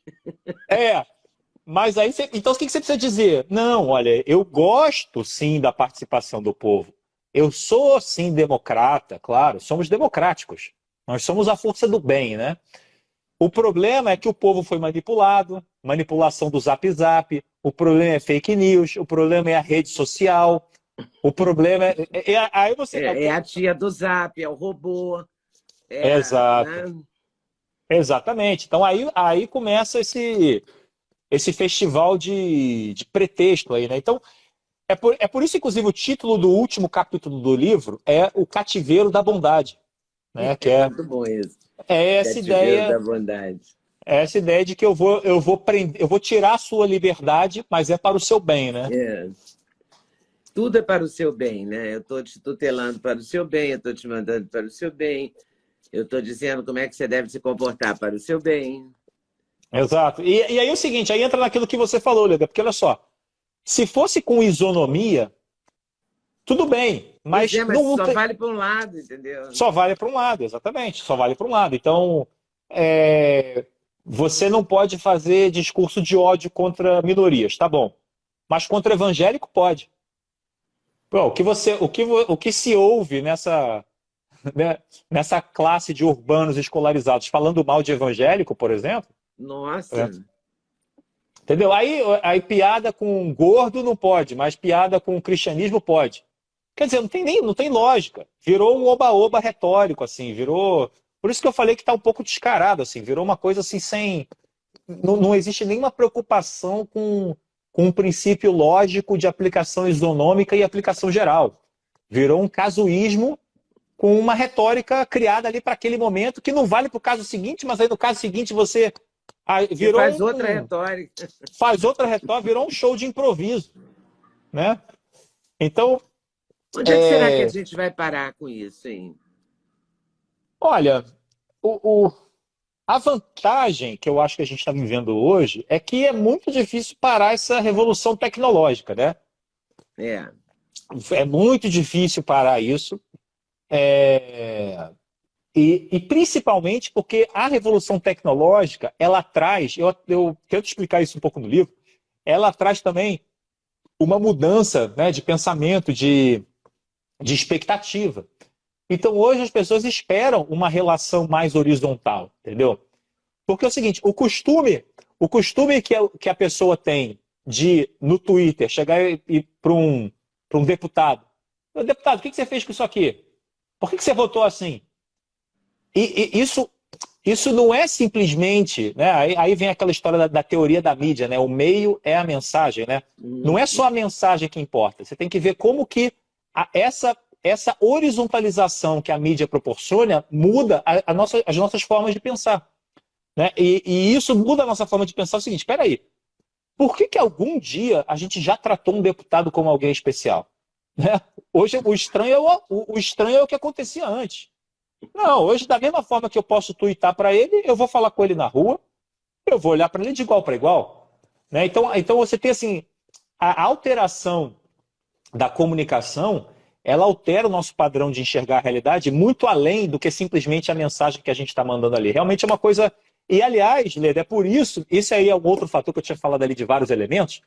Mas aí, então o que você precisa dizer? Não, olha, eu gosto sim da participação do povo. Eu sou sim democrata, claro, somos democráticos. Nós somos a força do bem, né? O problema é que o povo foi manipulado, manipulação do Zap Zap, o problema é fake news, o problema é a rede social, o problema aí você... É a tia do Zap, é o robô. Exato. Né? Exatamente. Então aí começa esse festival de pretexto aí, né? Então, é por isso, inclusive, o título do último capítulo do livro é O Cativeiro da Bondade, né? Que É muito bom isso. essa Cativeiro ideia, da bondade. essa ideia de que eu vou tirar a sua liberdade, mas é para o seu bem, né? Tudo é para o seu bem, né? Eu estou te tutelando para o seu bem, eu estou te mandando para o seu bem, eu estou dizendo como é que você deve se comportar para o seu bem. Exato. E aí é o seguinte, aí entra naquilo que você falou, Leda, porque olha só, se fosse com isonomia, tudo bem, mas Só vale para um lado, entendeu? Só vale para um lado, exatamente, só vale para um lado. Então, você não pode fazer discurso de ódio contra minorias, tá bom. Mas contra evangélico pode. Pô, o que se ouve né, nessa classe de urbanos escolarizados falando mal de evangélico, por exemplo, Nossa, né? Entendeu? Aí piada com gordo não pode, mas piada com cristianismo pode. Quer dizer, não tem lógica. Virou um oba-oba retórico, assim, virou. Por isso que eu falei que está um pouco descarado, assim, virou uma coisa assim sem. Não existe nenhuma preocupação com um princípio lógico de aplicação isonômica e aplicação geral. Virou um casuísmo com uma retórica criada ali para aquele momento que não vale para o caso seguinte, mas aí no caso seguinte você você virou faz outra retórica. faz outra retórica, virou um show de improviso, né? Então, Onde é que será que a gente vai parar com isso, hein? olha, o, o, a vantagem que eu acho que a gente está vivendo hoje é que é muito difícil parar essa revolução tecnológica, né? É. É muito difícil parar isso. É, e principalmente porque a revolução tecnológica, ela traz, eu tento explicar isso um pouco no livro, ela traz também uma mudança, né, de pensamento, de expectativa. Então hoje as pessoas esperam uma relação mais horizontal, entendeu? Porque é o seguinte, o costume que a pessoa tem de, no Twitter, chegar e ir para um deputado. Deputado, o que você fez com isso aqui? Por que você votou assim? E isso não é simplesmente, né? Aí vem aquela história da teoria da mídia, né? O meio é a mensagem, né? Não é só a mensagem que importa. Você tem que ver como que essa horizontalização que a mídia proporciona muda as nossas formas de pensar, né? E isso muda a nossa forma de pensar o seguinte: espera aí, por que algum dia a gente já tratou um deputado como alguém especial? Né? Hoje o estranho é o que acontecia antes. Não, hoje, da mesma forma que eu posso tuitar para ele, eu vou falar com ele na rua, eu vou olhar para ele de igual para igual. Né? Então você tem assim, a alteração da comunicação, ela altera o nosso padrão de enxergar a realidade muito além do que simplesmente a mensagem que a gente está mandando ali. Realmente é uma coisa. E, aliás, Leda, é por isso, esse aí é um outro fator que eu tinha falado ali de vários elementos.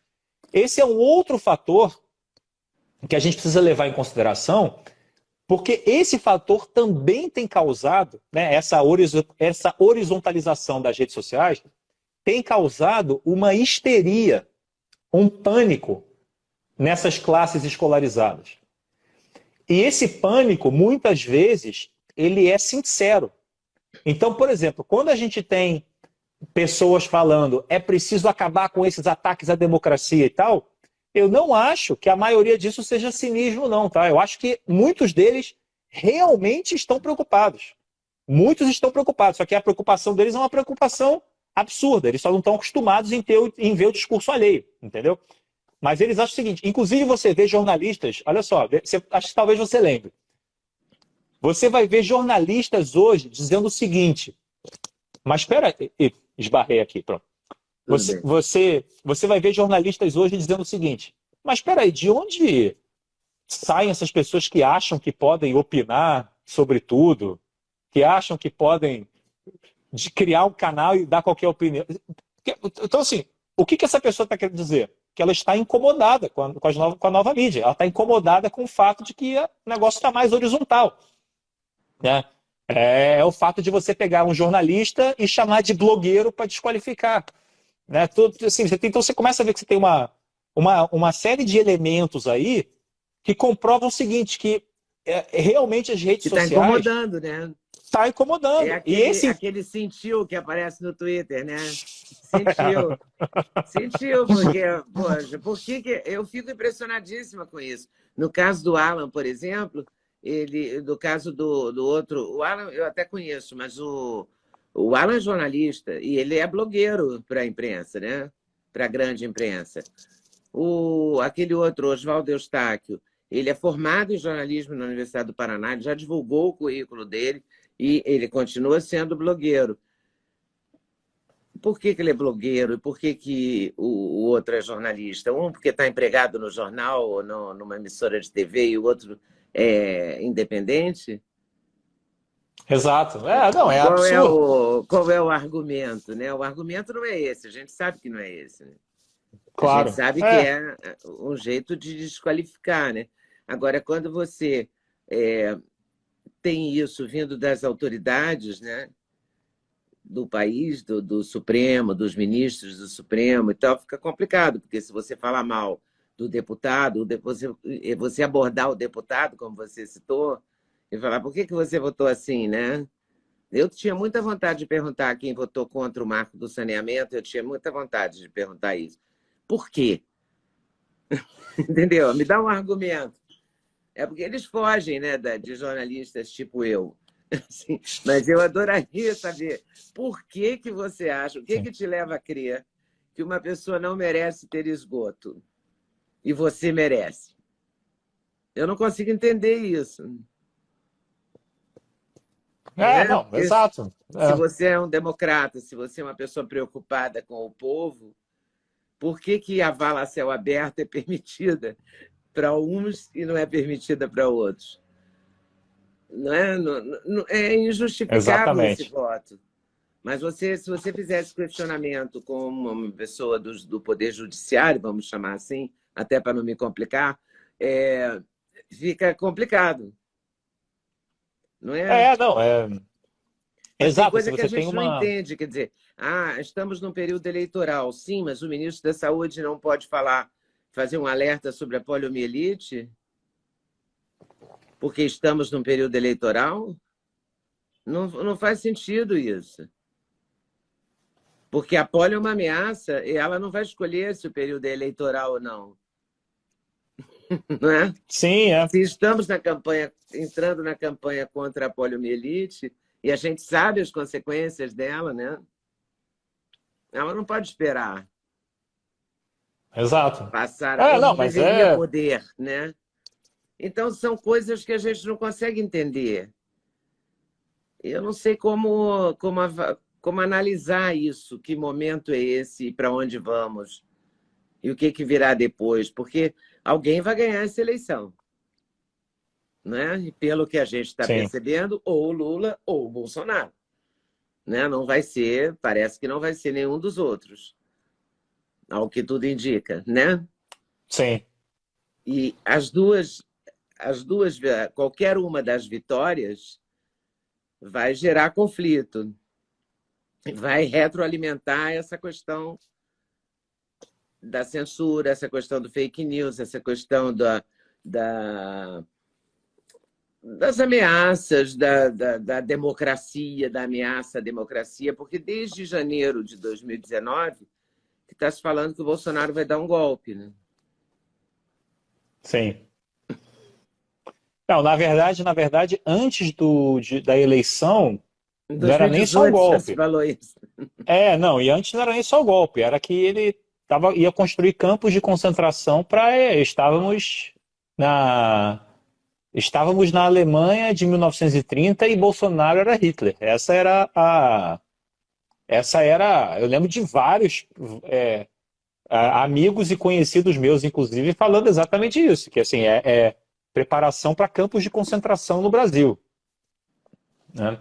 Esse é um outro fator que a gente precisa levar em consideração, porque esse fator também tem causado, né, essa horizontalização das redes sociais, tem causado uma histeria, um pânico nessas classes escolarizadas. E esse pânico, muitas vezes, ele é sincero. Então, por exemplo, quando a gente tem pessoas falando é preciso acabar com esses ataques à democracia e tal, eu não acho que a maioria disso seja cinismo, não, tá? Eu acho que muitos deles realmente estão preocupados. Muitos estão preocupados, só que a preocupação deles é uma preocupação absurda. Eles só não estão acostumados em ver o discurso alheio, entendeu? Mas eles acham o seguinte, inclusive você vê jornalistas, olha só, acho que talvez você lembre. Você vai ver jornalistas hoje dizendo o seguinte, mas espera, esbarrei aqui, pronto. Você vai ver jornalistas hoje dizendo o seguinte, mas espera aí, de onde saem essas pessoas que acham que podem opinar sobre tudo, que acham que podem criar um canal e dar qualquer opinião? Então, assim, o que essa pessoa está querendo dizer? Que ela está incomodada com a nova mídia. Ela está incomodada com o fato de que o negócio está mais horizontal. Né? É o fato de você pegar um jornalista e chamar de blogueiro para desqualificar. Né? Assim, então você começa a ver que você tem uma série de elementos aí que comprovam o seguinte, que realmente as redes sociais... Está incomodando, né? Está incomodando. É aquele sentiu que aparece no Twitter, né? Sentiu, porque, poxa, eu fico impressionadíssima com isso. No caso do Alan, por exemplo, no caso do outro, o Alan eu até conheço, mas o Alan é jornalista e ele é blogueiro para a imprensa, né? Para a grande imprensa. Aquele outro, Oswaldo Eustáquio, ele é formado em jornalismo na Universidade do Paraná, ele já divulgou o currículo dele e ele continua sendo blogueiro. Por que ele é blogueiro e por que o outro é jornalista? Um porque está empregado no jornal ou numa emissora de TV e o outro é independente? Exato. Não, é absurdo. Qual é o argumento? Né? O argumento não é esse, a gente sabe que não é esse. Né? Claro. A gente sabe que é um jeito de desqualificar. Né? Agora, quando você tem isso vindo das autoridades, né, do país, do Supremo, dos ministros do Supremo e tal, fica complicado, porque se você falar mal do deputado, você abordar o deputado, como você citou, e falar, por que você votou assim, né? Eu tinha muita vontade de perguntar quem votou contra o marco do saneamento, eu tinha muita vontade de perguntar isso. Por quê? Entendeu? Me dá um argumento. É porque eles fogem, né, de jornalistas tipo eu. Assim, mas eu adoraria saber por que que você acha, o que que te leva a crer que uma pessoa não merece ter esgoto e você merece. Eu não consigo entender isso. Né? Não, Porque exato. se você é um democrata, se você é uma pessoa preocupada com o povo, por que que a vala a céu aberto é permitida para uns e não é permitida para outros? Não é, é injustificável esse Exatamente. voto. Mas se você fizesse questionamento com uma pessoa do Poder Judiciário, vamos chamar assim, até para não me complicar, fica complicado, não é? Não, Mas tem exato. Se coisa que a você tem gente não uma. entende, quer dizer, estamos num período eleitoral, sim, mas o ministro da Saúde não pode fazer um alerta sobre a poliomielite, porque estamos num período eleitoral? Não faz sentido isso. Porque a polio é uma ameaça e ela não vai escolher se o período é eleitoral ou não. Não é? Sim, é. Se estamos entrando na campanha contra a poliomielite, e a gente sabe as consequências dela, né? Ela não pode esperar Exato. passar, ou Não, não mas deveria poder, né? Então, são coisas que a gente não consegue entender. Eu não sei como analisar isso, que momento é esse e para onde vamos, e o que virá depois, porque alguém vai ganhar essa eleição. Né? E pelo que a gente está Sim. percebendo, ou o Lula ou o Bolsonaro. Né? Não vai ser, parece que não vai ser nenhum dos outros, ao que tudo indica, né? Sim. E qualquer uma das vitórias vai gerar conflito, vai retroalimentar essa questão da censura, essa questão do fake news, essa questão das ameaças da democracia, da ameaça à democracia, porque desde janeiro de 2019 que está se falando que o Bolsonaro vai dar um golpe, né? Sim. Não, na verdade, antes da eleição, Em não era nem só o 2018 já se golpe. falou isso. Não, e antes não era nem só o golpe, era que ele ia construir campos de concentração para. Estávamos na Alemanha de 1930 e Bolsonaro era Hitler. Eu lembro de vários amigos e conhecidos meus, inclusive, falando exatamente isso, que assim, preparação para campos de concentração no Brasil. Né?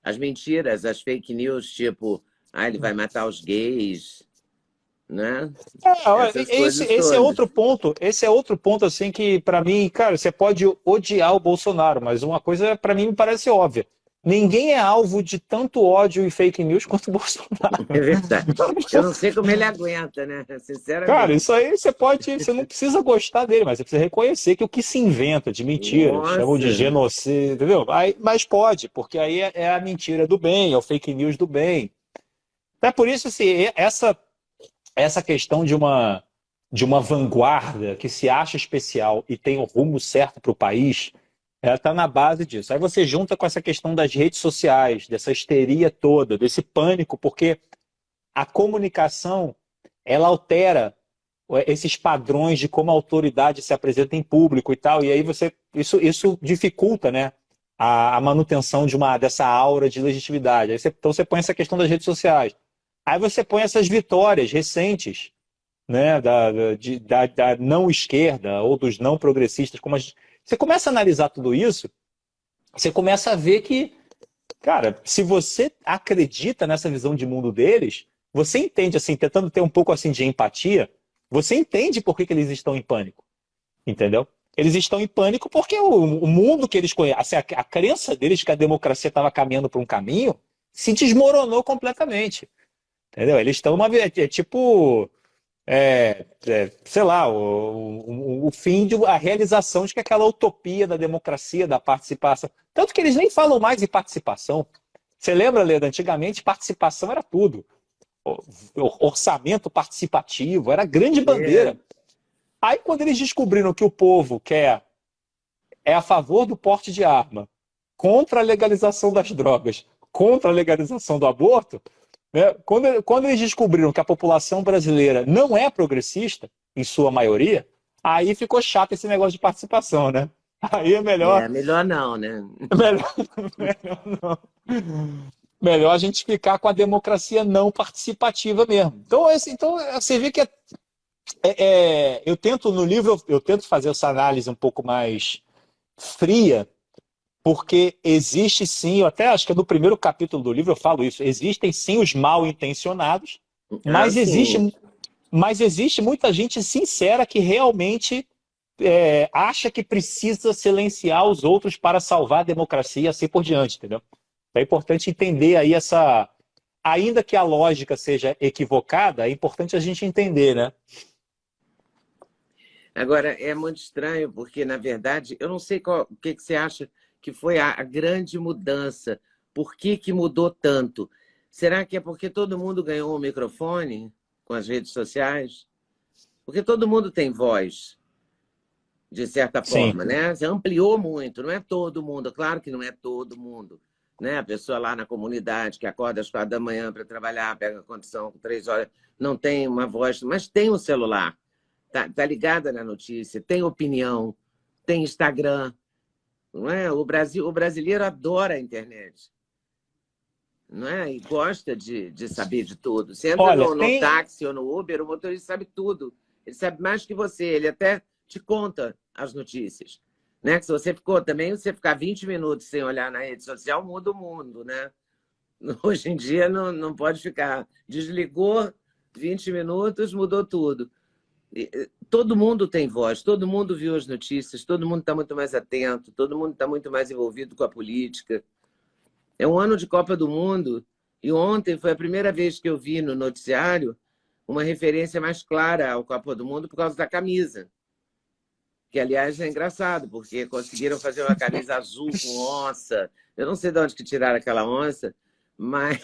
As mentiras, as fake news, tipo, ele vai matar os gays, né? Essas coisas Esse é todas. outro ponto. Esse é outro ponto assim que para mim, cara, você pode odiar o Bolsonaro, mas uma coisa para mim me parece óbvia. Ninguém é alvo de tanto ódio e fake news quanto o Bolsonaro. É verdade. Eu não sei como ele aguenta, né? Sinceramente. Cara, isso aí você não precisa gostar dele, mas você precisa reconhecer que o que se inventa de mentiras, chamam de genocídio, entendeu? Mas pode, porque aí é a mentira do bem, é o fake news do bem. É por isso, assim, essa questão de uma vanguarda que se acha especial e tem o rumo certo para o país, ela está na base disso. Aí você junta com essa questão das redes sociais, dessa histeria toda, desse pânico, porque a comunicação ela altera esses padrões de como a autoridade se apresenta em público e tal, e aí isso dificulta, né, a manutenção dessa aura de legitimidade. Então você põe essa questão das redes sociais. Aí você põe essas vitórias recentes, né, da não esquerda ou dos não progressistas. Você começa a analisar tudo isso, você começa a ver que, cara, se você acredita nessa visão de mundo deles, você entende, assim, tentando ter um pouco assim de empatia, você entende por que eles estão em pânico. entendeu? Eles estão em pânico porque o mundo que eles conhecem, assim, a crença deles que a democracia estava caminhando para um caminho se desmoronou completamente, entendeu? Eles estão tipo, sei lá, o fim de a realização de que aquela utopia da democracia, da participação, tanto que eles nem falam mais em participação. Você lembra, Leda? Antigamente participação era tudo. Orçamento participativo era a grande É, bandeira. Aí, quando eles descobriram que o povo é a favor do porte de arma, contra a legalização das drogas, contra a legalização do aborto, né? Quando eles descobriram que a população brasileira não é progressista, em sua maioria, aí ficou chato esse negócio de participação, né? Aí é melhor não, né? melhor, melhor não. Melhor a gente ficar com a democracia não participativa mesmo. Então, então você vê que eu tento no livro, eu tento fazer essa análise um pouco mais fria, porque existe sim, eu até acho que no primeiro capítulo do livro eu falo isso, existem sim os mal intencionados, Ah, mas sim. existe muita gente sincera que realmente acha que precisa silenciar os outros para salvar a democracia e assim por diante, entendeu? É importante entender aí ainda que a lógica seja equivocada, é importante a gente entender, né? Agora, é muito estranho, porque, na verdade, eu não sei o que que você acha que foi a grande mudança. Por que que mudou tanto? Será que é porque todo mundo ganhou um microfone com as redes sociais? Porque todo mundo tem voz, de certa Sim. forma, né? Você ampliou muito, não é todo mundo, claro que não é todo mundo, né? A pessoa lá na comunidade que acorda às 4 da manhã para trabalhar, pega a condição com 3 horas, não tem uma voz, mas tem um celular, tá ligada na notícia, tem opinião, tem Instagram, não é? O brasileiro adora a internet, não é? E gosta de saber de tudo. Você entra Olha, no tem. táxi ou no Uber, o motorista sabe tudo. Ele sabe mais que você, ele até te conta as notícias. Né? Que se você ficou também, você ficar 20 minutos sem olhar na rede social, muda o mundo, né? Hoje em dia não pode ficar. Desligou 20 minutos, mudou tudo. Todo mundo tem voz, todo mundo viu as notícias, todo mundo está muito mais atento, todo mundo está muito mais envolvido com a política. É um ano de Copa do Mundo e ontem foi a primeira vez que eu vi no noticiário uma referência mais clara ao Copa do Mundo por causa da camisa. Que, aliás, é engraçado, porque conseguiram fazer uma camisa azul com onça. Eu não sei de onde que tiraram aquela onça, mas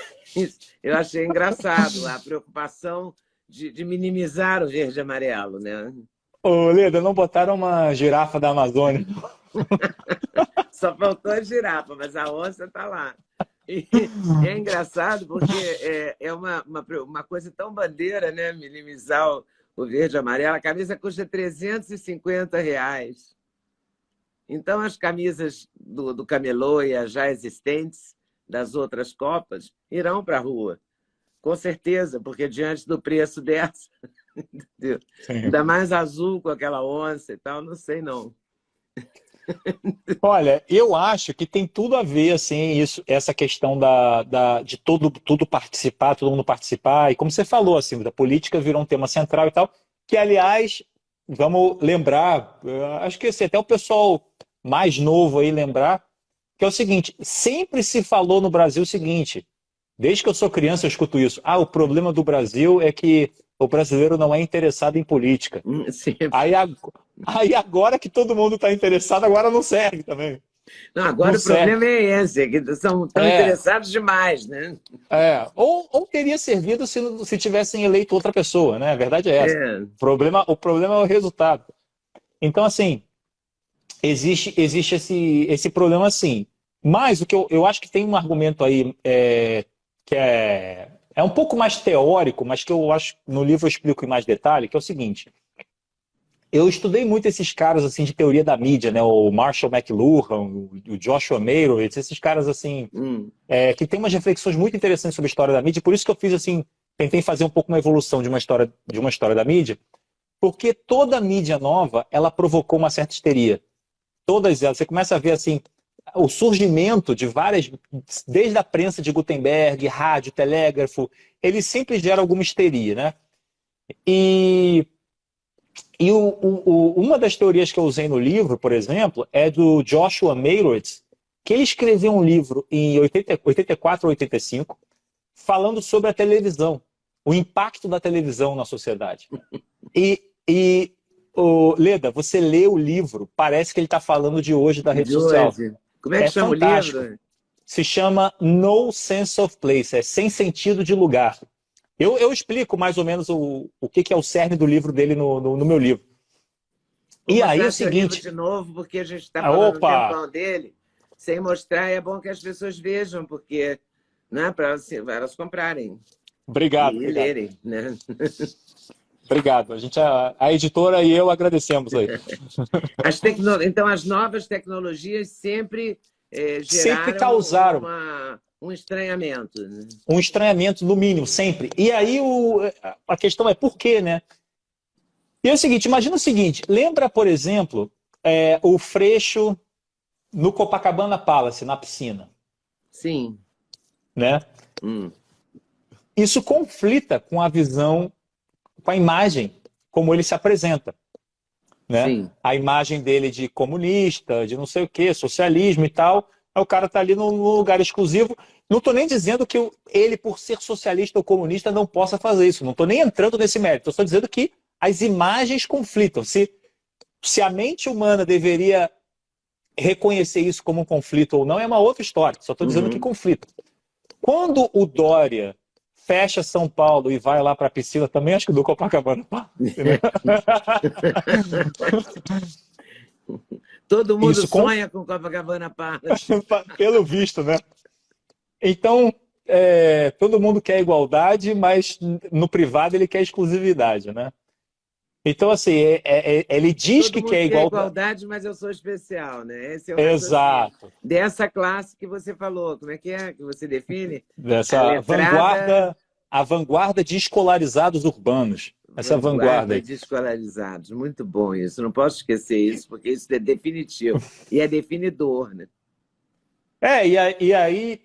eu achei engraçado a preocupação de minimizar o verde e amarelo, né? Ô, Leda, não botaram uma girafa da Amazônia. Só faltou a girafa, mas a onça está lá. E é engraçado porque é uma coisa tão bandeira, né? Minimizar o verde e amarelo. A camisa custa R$ 350. Então, as camisas do camelô e as já existentes das outras Copas irão para a rua, com certeza, porque diante do preço dessa, entendeu? Sim. Ainda mais azul com aquela onça e tal, não sei não. Olha, eu acho que tem tudo a ver, assim, essa questão de tudo participar, todo mundo participar, e como você falou, assim, da política virou um tema central e tal, que, aliás, vamos lembrar, acho que assim, até o pessoal mais novo aí lembrar, que é o seguinte, sempre se falou no Brasil o seguinte, desde que eu sou criança eu escuto isso, o problema do Brasil é que o brasileiro não é interessado em política. Sempre. Aí agora que todo mundo está interessado, agora não serve também. Não, Não agora o serve. problema é esse, é que são tão É, interessados demais, né? ou teria servido se tivessem eleito outra pessoa, né? A verdade é essa. É. O problema é o resultado. Então, assim, existe esse problema, sim. Mas o que eu acho que tem um argumento aí que é um pouco mais teórico, mas que eu acho que no livro eu explico em mais detalhe, que é o seguinte. Eu estudei muito esses caras assim de teoria da mídia, né? O Marshall McLuhan, o Joshua Meirowitz, esses caras assim Hum. que tem umas reflexões muito interessantes sobre a história da mídia. Por isso que eu fiz assim, tentei fazer um pouco uma evolução de uma história da mídia, porque toda mídia nova ela provocou uma certa histeria. Todas elas. Você começa a ver assim o surgimento de várias, desde a prensa de Gutenberg, rádio, telégrafo, ele sempre gera alguma histeria, né? E E uma das teorias que eu usei no livro, por exemplo, é do Joshua Meyrowitz, que ele escreveu um livro em 84 ou 85, falando sobre a televisão, o impacto da televisão na sociedade. Leda, você lê o livro, parece que ele está falando de hoje da rede social. Como é que chama fantástico. o livro? Se chama No Sense of Place, é sem sentido de lugar. Eu explico mais ou menos o que é o cerne do livro dele no meu livro. Vou e aí é o seu livro seguinte... de novo, porque a gente está falando do tempão dele. Sem mostrar, é bom que as pessoas vejam, porque né, para elas comprarem. Obrigado. E lerem, né? Obrigado. A editora e eu agradecemos aí. Então, as novas tecnologias sempre sempre causaram um estranhamento. Né? Um estranhamento, no mínimo, sempre. E aí a questão é por quê, né? E é o seguinte, imagina o seguinte, lembra, por exemplo, o Freixo no Copacabana Palace, na piscina? Sim. Né? Isso conflita com a visão, com a imagem, como ele se apresenta. Né? Sim. A imagem dele de comunista, de não sei o quê, socialismo e tal. Aí o cara está ali num lugar exclusivo. Não estou nem dizendo que ele, por ser socialista ou comunista, não possa fazer isso. Não estou nem entrando nesse mérito. Estou dizendo que as imagens conflitam. Se a mente humana deveria reconhecer isso como um conflito ou não, é uma outra história. Só estou dizendo que conflita. Quando o Dória fecha São Paulo e vai lá para a piscina, também acho que do Copacabana. Todo mundo sonha com Copacabana Palace. Pelo visto, né? Então, todo mundo quer igualdade, mas no privado ele quer exclusividade, né? Então, assim, ele diz que quer igualdade, mas eu sou especial, né? Esse é o Exato. Dessa classe que você falou. Como é que você define? Dessa a vanguarda de escolarizados urbanos. Essa vanguarda de escolarizados. Muito bom isso. Não posso esquecer isso, porque isso é definitivo. E é definidor, né? E aí...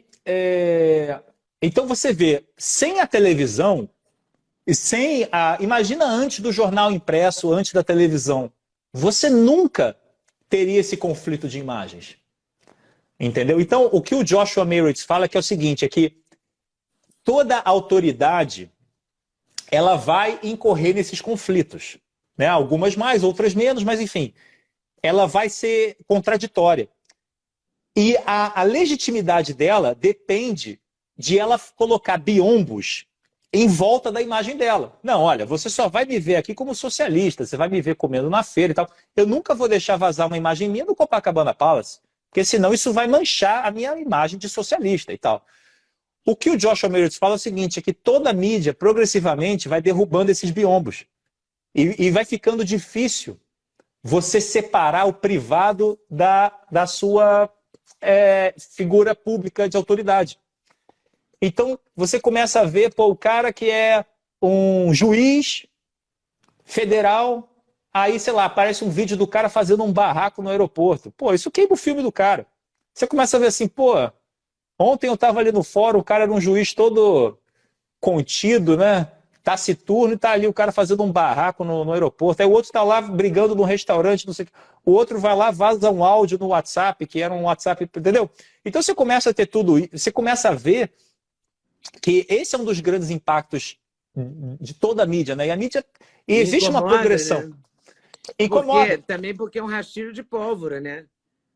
Então você vê, sem a televisão, e imagina antes do jornal impresso, antes da televisão, você nunca teria esse conflito de imagens. Entendeu? Então, o que o Joshua Meyrowitz fala é o seguinte, é que toda autoridade ela vai incorrer nesses conflitos. Né? Algumas mais, outras menos, mas enfim, ela vai ser contraditória. E a legitimidade dela depende de ela colocar biombos em volta da imagem dela. Não, olha, você só vai me ver aqui como socialista, você vai me ver comendo na feira e tal. Eu nunca vou deixar vazar uma imagem minha no Copacabana Palace, porque senão isso vai manchar a minha imagem de socialista e tal. O que o Joshua Meyrowitz fala é o seguinte, é que toda a mídia, progressivamente, vai derrubando esses biombos. E vai ficando difícil você separar o privado da sua figura pública de autoridade. Então, você começa a ver o cara que é um juiz federal, aí, sei lá, aparece um vídeo do cara fazendo um barraco no aeroporto. Pô, isso queima o filme do cara. Você começa a ver assim, pô, ontem eu estava ali no fórum, o cara era um juiz todo contido, né? Taciturno, e tá ali o cara fazendo um barraco no aeroporto. Aí o outro está lá brigando num restaurante, não sei o que. O outro vai lá, vaza um áudio no WhatsApp, que era um WhatsApp, entendeu? Então você começa a ter tudo isso, você começa a ver que esse é um dos grandes impactos de toda a mídia, né? E a mídia, existe uma progressão. Né? Incomoda. Também porque é um rastilho de pólvora, né?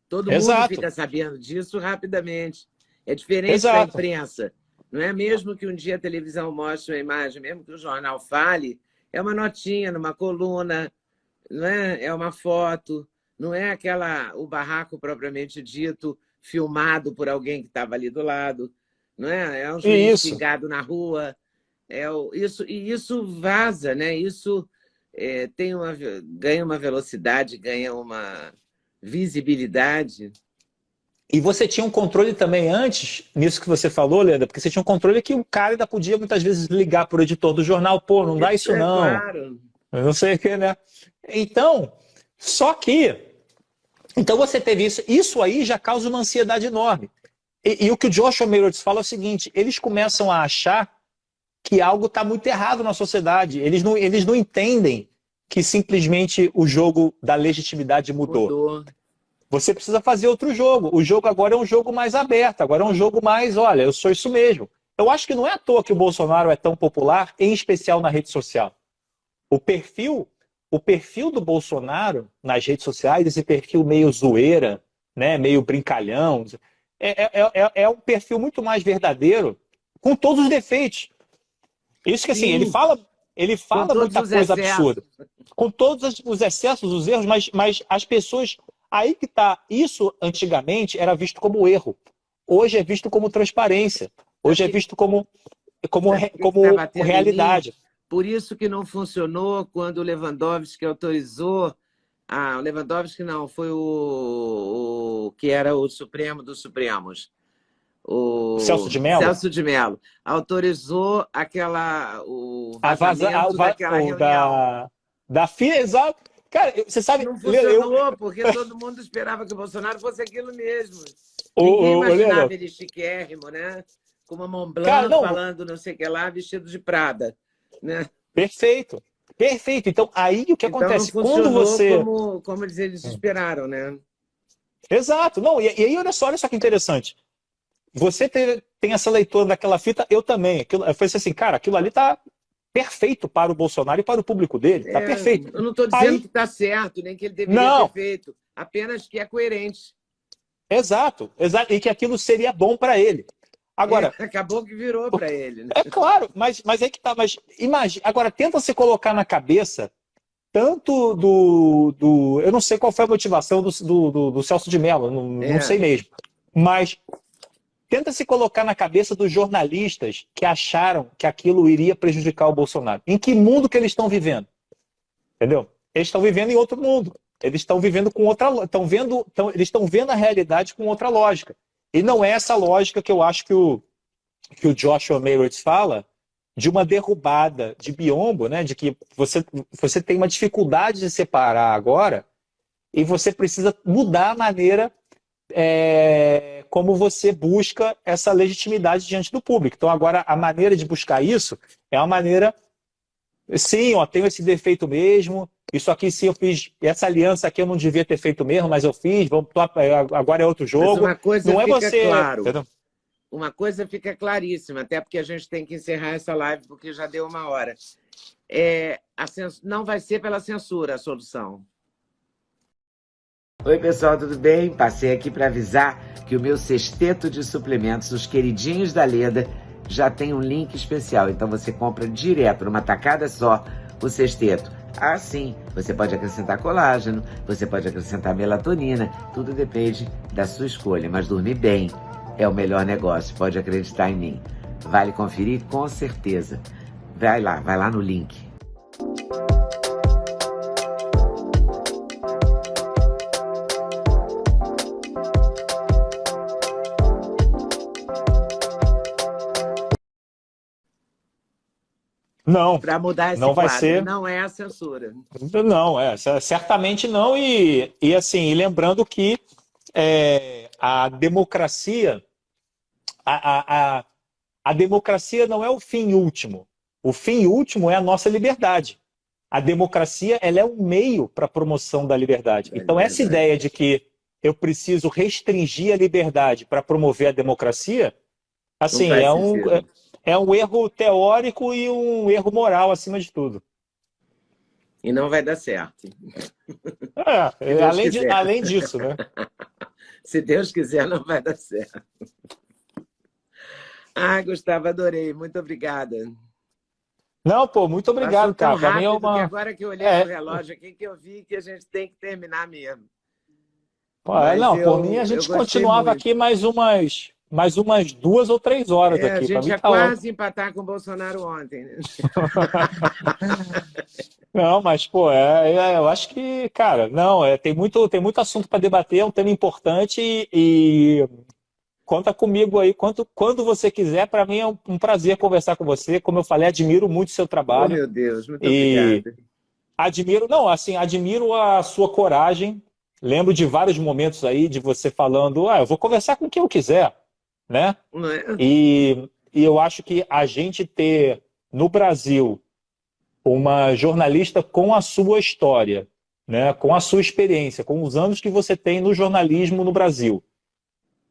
Todo mundo fica sabendo disso rapidamente. É diferente da imprensa. Não é mesmo que um dia a televisão mostre uma imagem, mesmo que o jornal fale, é uma notinha numa coluna, não é? É uma foto, não é o barraco propriamente dito, filmado por alguém que estava ali do lado, não é? É um juiz xingado na rua. Isso vaza, né? Isso ganha uma velocidade, ganha uma visibilidade. E você tinha um controle também antes, nisso que você falou, Leandro, porque você tinha um controle que o cara ainda podia muitas vezes ligar para o editor do jornal, pô, não dá isso não. Claro. Eu não sei o que, né? Então, então você teve isso aí já causa uma ansiedade enorme. E o que o Joshua Meyrowitz fala é o seguinte, eles começam a achar que algo está muito errado na sociedade, eles não entendem que simplesmente o jogo da legitimidade mudou. Você precisa fazer outro jogo. O jogo agora é um jogo mais aberto, agora é um jogo mais, olha, eu sou isso mesmo. Eu acho que não é à toa que o Bolsonaro é tão popular, em especial na rede social. O perfil do Bolsonaro nas redes sociais, esse perfil meio zoeira, né, meio brincalhão, é um perfil muito mais verdadeiro, com todos os defeitos. Isso que assim, ele fala muita coisa absurda. Com todos os excessos, os erros, mas as pessoas... Aí que tá. Isso, antigamente, era visto como erro. Hoje é visto como transparência. Hoje é visto como realidade. Por isso que não funcionou quando o Lewandowski autorizou... o Lewandowski não, foi o que era o Supremo dos Supremos. O Celso de Mello? Celso de Mello. Autorizou o vazamento daquela reunião. Da FIA, exato. Cara, você sabe... Não funcionou, porque todo mundo esperava que o Bolsonaro fosse aquilo mesmo. Ninguém imaginava ele chiquérrimo, né? Com uma Montblanc, cara, falando não sei o que lá, vestido de Prada. Né? Perfeito. Perfeito. Então, aí o que acontece? Não quando você... como eles esperaram, né? Exato. Não, e aí, olha só que interessante. Você tem essa leitura daquela fita, eu também. Eu falei assim, cara, aquilo ali tá perfeito para o Bolsonaro e para o público dele. Tá perfeito. Eu não estou dizendo que está certo, nem que ele deveria ter feito. Apenas que é coerente. Exato. E que aquilo seria bom para ele. Agora, acabou que virou para ele. Né? É claro, mas é que tá. Mas imagina, agora tenta se colocar na cabeça tanto do eu não sei qual foi a motivação do Celso de Mello, não sei mesmo. Mas tenta se colocar na cabeça dos jornalistas que acharam que aquilo iria prejudicar o Bolsonaro. Em que mundo que eles estão vivendo? Entendeu? Eles estão vivendo em outro mundo. Eles estão vivendo com outra, eles estão vendo a realidade com outra lógica. E não é essa lógica que eu acho que o Joshua Meirelles fala, de uma derrubada de biombo, né? De que você tem uma dificuldade de separar agora e você precisa mudar a maneira como você busca essa legitimidade diante do público. Então agora a maneira de buscar isso é uma maneira, sim, ó, tenho esse defeito mesmo, isso aqui sim eu fiz, essa aliança aqui eu não devia ter feito mesmo, mas eu fiz, agora é outro jogo. Mas uma coisa não é fica você, claro. Entendeu? Uma coisa fica claríssima, até porque a gente tem que encerrar essa live, porque já deu 1 hora. Não vai ser pela censura a solução. Oi, pessoal, tudo bem? Passei aqui para avisar que o meu sexteto de suplementos, os queridinhos da Leda, já tem um link especial. Então você compra direto, numa tacada só, o sexteto. Ah, sim, você pode acrescentar colágeno, você pode acrescentar melatonina, tudo depende da sua escolha. Mas dormir bem é o melhor negócio, pode acreditar em mim. Vale conferir com certeza. Vai lá no link. Não, para mudar esse não vai quadro. ser. Não é a censura. Não, certamente não. E assim, lembrando que a democracia, a democracia não é o fim último. O fim último é a nossa liberdade. A democracia, ela é um meio para a promoção da liberdade. Então essa ideia de que eu preciso restringir a liberdade para promover a democracia, assim, é um erro teórico e um erro moral acima de tudo. E não vai dar certo. Além disso, né? Se Deus quiser, não vai dar certo. Gustavo, adorei. Muito obrigada. Não, pô, muito obrigado, cara. Para mim é uma... que agora que eu olhei o relógio aqui, que eu vi que a gente tem que terminar mesmo. Por mim a gente continuava aqui mais umas 2 ou 3 horas aqui. A gente ia quase empatar com o Bolsonaro ontem. Né? Não, mas, pô, eu acho que, cara, tem muito assunto para debater, é um tema importante e conta comigo aí quando você quiser. Para mim é um prazer conversar com você. Como eu falei, admiro muito o seu trabalho. Oh, meu Deus, muito obrigado. Admiro a sua coragem. Lembro de vários momentos aí de você falando, eu vou conversar com quem eu quiser, né? E eu acho que a gente ter no Brasil uma jornalista com a sua história, né, com a sua experiência, com os anos que você tem no jornalismo no Brasil,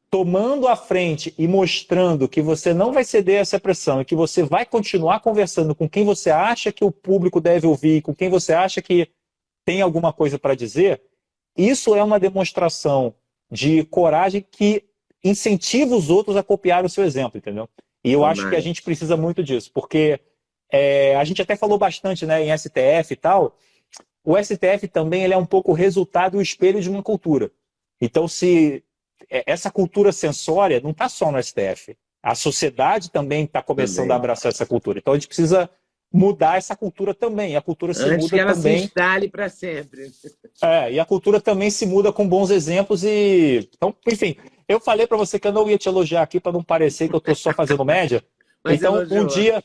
tomando a frente e mostrando que você não vai ceder a essa pressão e que você vai continuar conversando com quem você acha que o público deve ouvir, com quem você acha que tem alguma coisa para dizer, isso é uma demonstração de coragem que incentiva os outros a copiar o seu exemplo, entendeu? E eu acho que a gente precisa muito disso, porque a gente até falou bastante, né, em STF e tal. O STF também ele é um pouco o resultado e o espelho de uma cultura. Então, se essa cultura censória não está só no STF, a sociedade também está começando a abraçar essa cultura. Então, a gente precisa mudar essa cultura também. A cultura se Antes muda que ela também. se instale para sempre. E a cultura também se muda com bons exemplos e... Então, enfim, eu falei para você que eu não ia te elogiar aqui para não parecer que eu estou só fazendo média. Mas então, elogiou.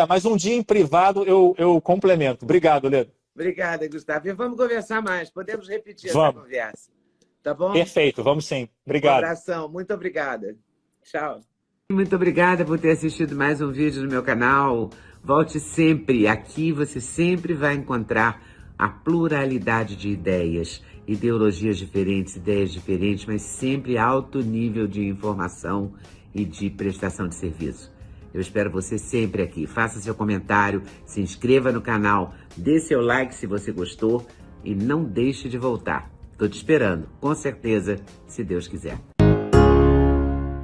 mas um dia em privado eu complemento. Obrigado, Leandro. Obrigada, Gustavo. E vamos conversar mais. Podemos repetir essa Vamos. conversa. Tá bom? Perfeito, vamos sim. Um Obrigado. abração. Muito obrigada. Tchau. Muito obrigada por ter assistido mais um vídeo no meu canal. Volte sempre. Aqui você sempre vai encontrar a pluralidade de ideias, ideologias diferentes, ideias diferentes, mas sempre alto nível de informação e de prestação de serviço. Eu espero você sempre aqui. Faça seu comentário, se inscreva no canal, dê seu like se você gostou e não deixe de voltar. Estou te esperando, com certeza, se Deus quiser.